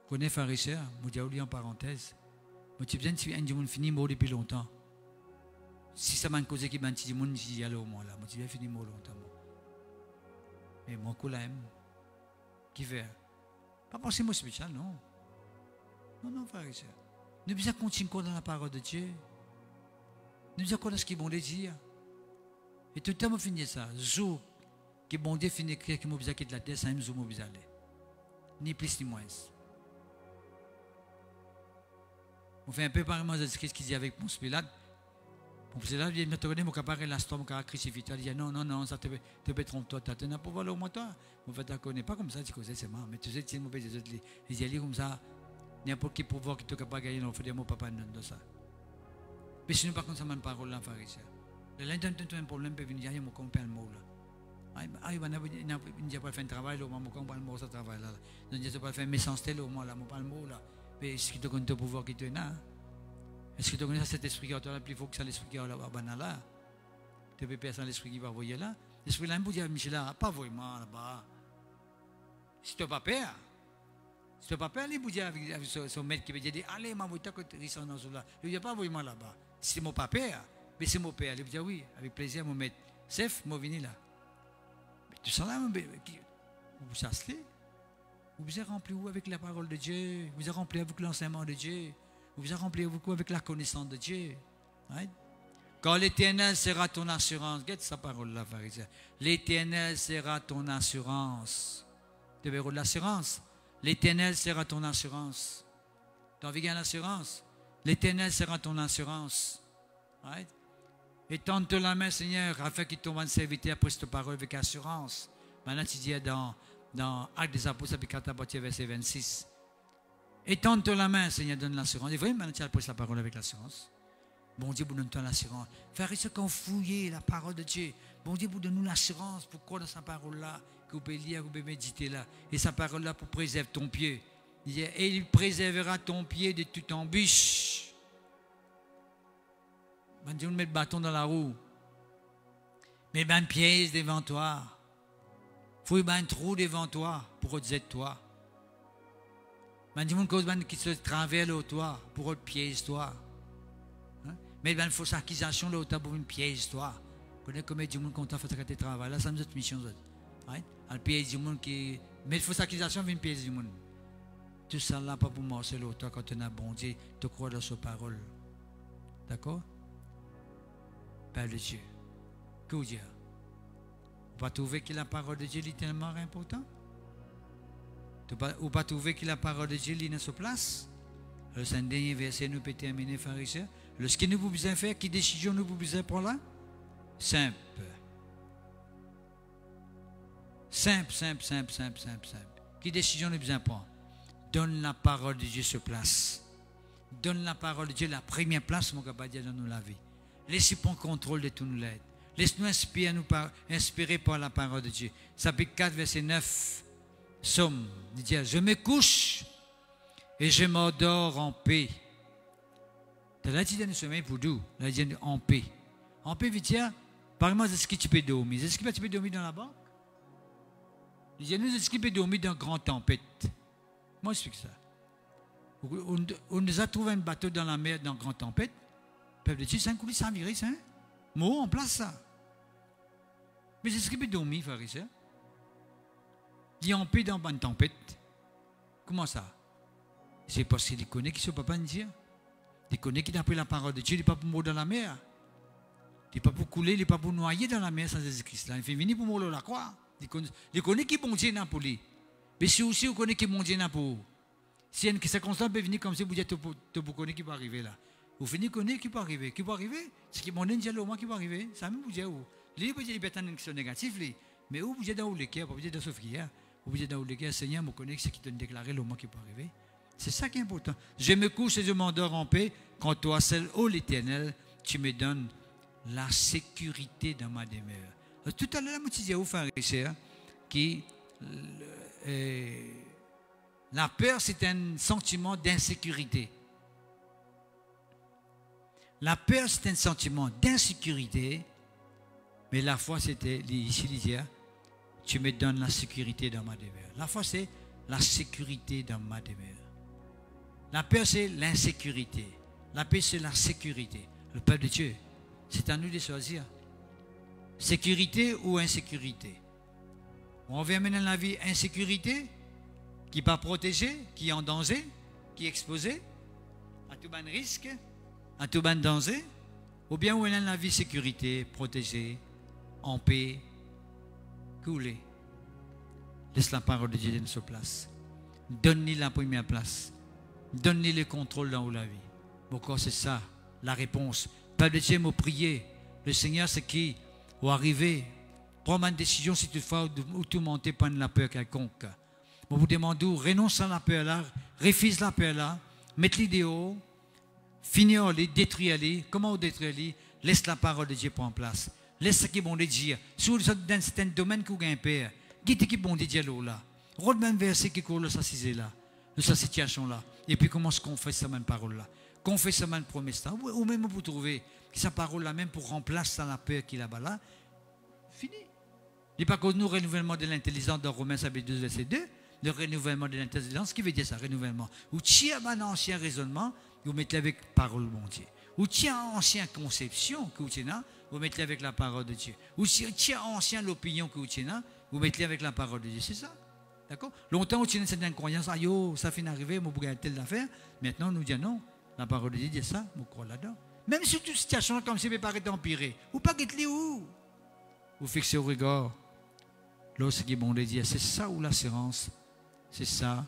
Vous connaissez pharisien, je vous dis en parenthèse. Je suis besoin de un monde fini mort depuis longtemps. Si ça m'a causé qu'il m'a dit monde j'y allais au moins là, je suis bien fini mort longtemps. Mais mon coup là, qui fait? Pas penser moi spécial, non. Non, pharisien. Nous devons continuer dans la parole de Dieu. Nous devons connaître ce qu'il bon de dire. Et tout le temps, on finit ça. Jour qui bon Dieu finit écrire que moi besoin quitter la terre, ça me joue moi besoin aller. Ni plus ni moins. On fait un peu pareillement de ce qu'il dit avec Ponce Pilate. Ponce Pilate vient me regarder, mon caparet l'instant, mon caparet crucifié. Il dit non, ça te peut tromper toi, tu n'as pas voir au moins toi. On fait ta connaît pas comme ça, tu sais, c'est marrant. Mais tu sais, tu es mauvais des autres. Ils disent comme ça. N'importe qui pouvoir qui est capable de gagner, on fait des mots papa de ça. Mais si nous par contre ça m'a une parole là, pharisien. Le lundi, tu as un problème, peut venir, il me comprend le mot là. Il n'y a pas fait un travail, là, je comprends le mot, ça travail là. Il n'y a pas fait méchanceté, là, moi, là, je parle le mot là. Mais est-ce que tu connais le pouvoir qui te là? Est-ce que tu connais cet esprit qui est là, plus fort que ça, l'esprit qui est là? Tu peux personne l'esprit qui va voyer là? L'esprit là, il me dit, Michel là, pas vraiment là-bas. Si tu n'as pas peur. Si tu n'as pas peur, il dire avec son maître qui veut dire, allez, maman, tu as ressenti là. Il ne dit pas vraiment là-bas. Si c'est mon papa, mais c'est mon père. Il dit oui, avec plaisir, mon maître. Chef, moi, venez là. Mais tu sens là, vous savez, vous êtes rempli avec la parole de Dieu, vous êtes rempli avec l'enseignement de Dieu, vous êtes rempli avec la connaissance de Dieu. Right? Quand l'Éternel sera ton assurance, regarde sa parole là, pharisien. L'Éternel sera ton assurance. Tu veux de l'assurance? L'Éternel sera ton assurance. Tu as envie d'une assurance? L'Éternel sera ton assurance. Right? Et tente la main, Seigneur, afin qu'il tombe en serviteur après cette parole avec assurance. Maintenant, tu dis dans Actes des Apôtres, chapitre 4, verset 26. Et tente la main, Seigneur, donne l'assurance. Et vraiment, maintenant, tu as la parole avec l'assurance. Bon Dieu, vous donne-toi l'assurance. Faire ce qu'on fouille la parole de Dieu. Bon Dieu, vous donne-nous l'assurance pour croire dans sa parole-là, que vous pouvez lire, que vous pouvez méditer là. Et sa parole-là pour préserver ton pied. Et il préservera ton pied de toute embûche. Ben Dieu, on met le bâton dans la roue. Mais ben piège devant toi. Fouille ben trou devant toi pour rejeter toi. Ben Dieu, on cause ben qui se traverse là toi pour te piège toi. Mais ben fausse accusation là pour une piège toi. Connais comment Dieu monde content faire tes travail là, ça nous autre mission right? Al piège du monde qui mais fausse accusation vient piège du monde. Tout ça là pas pour marcher là toi quand tu as bon Dieu, tu crois dans sa parole. D'accord? Père de Dieu. Que vous dire? Vous pas trouver que la parole de Dieu est tellement importante? Vous pas trouver que la parole de Dieu est dans sa place? Le dernier verset nous peut terminer, pharisien. Ce que nous pouvons faire, quelle décision nous pouvons prendre là? Simple. Simple. Quelle décision nous pouvons prendre? Donne la parole de Dieu sur place. Donne la parole de Dieu la première place, mon capable de dans la vie. Laissez prendre contrôle de tout nous l'aide. Laisse-nous inspirer par la parole de Dieu. Chapitre 4, verset 9. Somme, il dit, je me couche et je m'endors en paix. Là, tu dis un sommeil pour d'où? Là, tu dis en paix. En paix, tiens, parle-moi de ce que tu peux dormir. Est-ce que tu peux dormir dans la banque? Il dit, nous, est-ce que tu peux dormir dans une grande tempête? Moi, je explique ça. On nous a trouvé un bateau dans la mer, dans une grande tempête. Le peuple de Dieu, c'est un coulis, ça viré, ça. Mot en place, ça. Mais c'est ce qui peut dormir, frère et sœur. Il est en paix dans une tempête. Comment ça? C'est parce qu'il connaît qu'il ne peut pas dire. Il connaît qu'il n'a pas la parole de Dieu, il n'est pas pour mourir dans la mer. Il n'est pas pour couler, il n'est pas pour noyer dans la mer sans Jésus-Christ. Il fait venir pour mourir la croix. Il connaît qu'il est bon Dieu n'a pour lui. Mais si aussi vous connaissez qu'il est bon Dieu n'a pour vous. Si une circonstance peut venir comme ça, vous dites que vous connaissez qui peut arriver là. Vous finissez de connaître qui peut arriver. Qui peut arriver? C'est qui mon Dieu le moment qui peut arriver. Ça même vous dit où. Lui, vous dites qu'il peut être une action négative. Mais où vous êtes dans le cœur, vous êtes dans ce frère. Vous êtes dans le cœur, Seigneur, vous connaissez ce qui te déclaré le moment qui peut arriver. C'est ça qui est important. Je me couche et je m'endors en paix quand toi, seul, ô l'Éternel, tu me donnes la sécurité dans ma demeure. Tout à l'heure, je disais aux frères et sœurs qui la peur, c'est un sentiment d'insécurité. La peur, c'est un sentiment d'insécurité, mais la foi, c'était, ici, il disait, tu me donnes la sécurité dans ma demeure. La foi, c'est la sécurité dans ma demeure. La peur, c'est l'insécurité. La paix, c'est la sécurité. Le peuple de Dieu, c'est à nous de choisir. Sécurité ou insécurité. On vient maintenant dans la vie insécurité, qui n'est pas protégé, qui est en danger, qui est exposé à tout bon risque, à tout bon danger. Ou bien on est dans la vie sécurité, protégée, en paix, coulée. Laisse la parole de Dieu dans sa place. Donne-lui la première place. Donne-lui le contrôle dans la vie. Pourquoi c'est ça, la réponse. Père de Dieu m'a prié. Le Seigneur, c'est qui, au arriver, prendre une décision si toutefois, ou tout monter par la peur quelconque. Je vous demande, renonce à la peur là, refuse la peur là, mette l'idée haut, finis-les, détruis-les. Comment détruire-les? Laisse la parole de Dieu prendre place. Laisse ce qui est bon de dire. Si vous êtes dans un domaine que vous avez peur, dites qui est bon de dire là. Rôle même verset qui court ça là, de sa situation là. Et puis comment est-ce qu'on fait cette même parole là? Qu'on fait cette même promesse là? Ou même vous trouvez que sa parole là même pour remplacer la peur qui est là-bas là, fini. Il n'est pas que nous renouvellement de l'intelligence dans Romains chapitre 2 verset 2, le renouvellement de l'intelligence, ce qui veut dire ça, renouvellement. Ou tiens un ancien raisonnement, vous mettez avec parole de Dieu. Ou tiens ancienne conception que vous tenez, vous mettez avec la parole de Dieu. Ou tiens ancienne l'opinion que vous tenez, vous mettez avec la parole de Dieu. C'est ça. D'accord? Longtemps, vous tenez cette croyance, ah yo, ça fait arriver, moi, vous avez telle affaire. Maintenant, nous disons non, la parole de Dieu dit ça, vous croyez là-dedans. Même si toute situation comme si elle paraît empirer, ou pas qu'elle où? Vous fixez au regard. Lorsque qui est bon de dire, c'est ça ou l'assurance, c'est ça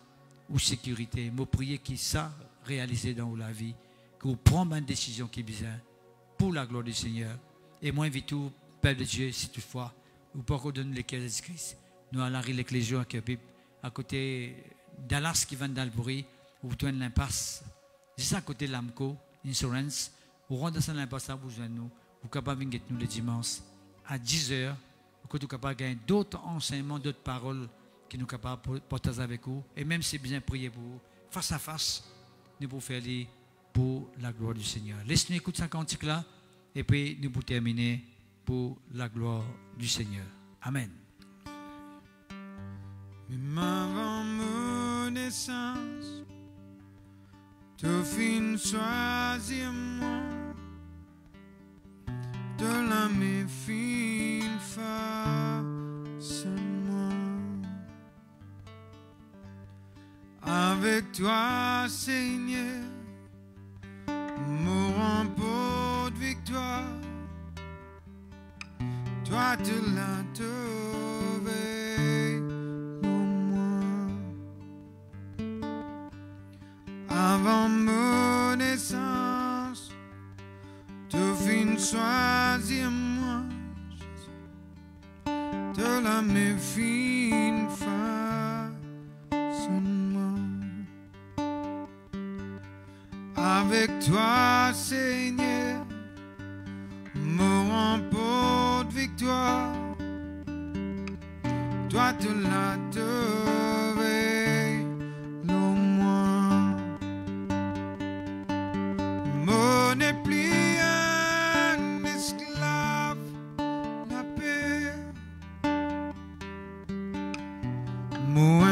ou sécurité. Vous priez qui ça réalisé dans la vie, que vous prenez une décision qui est bien pour la gloire du Seigneur. Et moi, invite tout, Père de Dieu, si toutefois, vous pouvez donner les cœurs de Christ. Nous allons lire l'Ecclésia à côté d'Alas qui vient d'Albury, où vous tournez l'impasse, juste à côté de l'AMCO, Insurance, vous rentrez dans l'impasse, vous joignez nous, vous êtes capable de nous le dimanche à 10h, vous êtes capable de gagner d'autres enseignements, d'autres paroles qui nous capables de partager avec vous. Et même si bien prier pour vous, face à face, nous pouvons faire pour la gloire du Seigneur. Laissez-nous écouter ce cantique-là, et puis nous pouvons terminer pour la gloire du Seigneur. Amen. Même avant mon naissance, tu fin choisir moi, de la méfine face moi. Avec toi, Seigneur, me remporte victoire. Toi, tu l'as trouvé pour moi. Avant mon naissance, tu fin choisir moi, de la méfine face moi. Avec toi, Seigneur, me remporte victoire. Toi, tu l'as trouvé, non moi. Mon n'est plus un esclave, la paix. Moi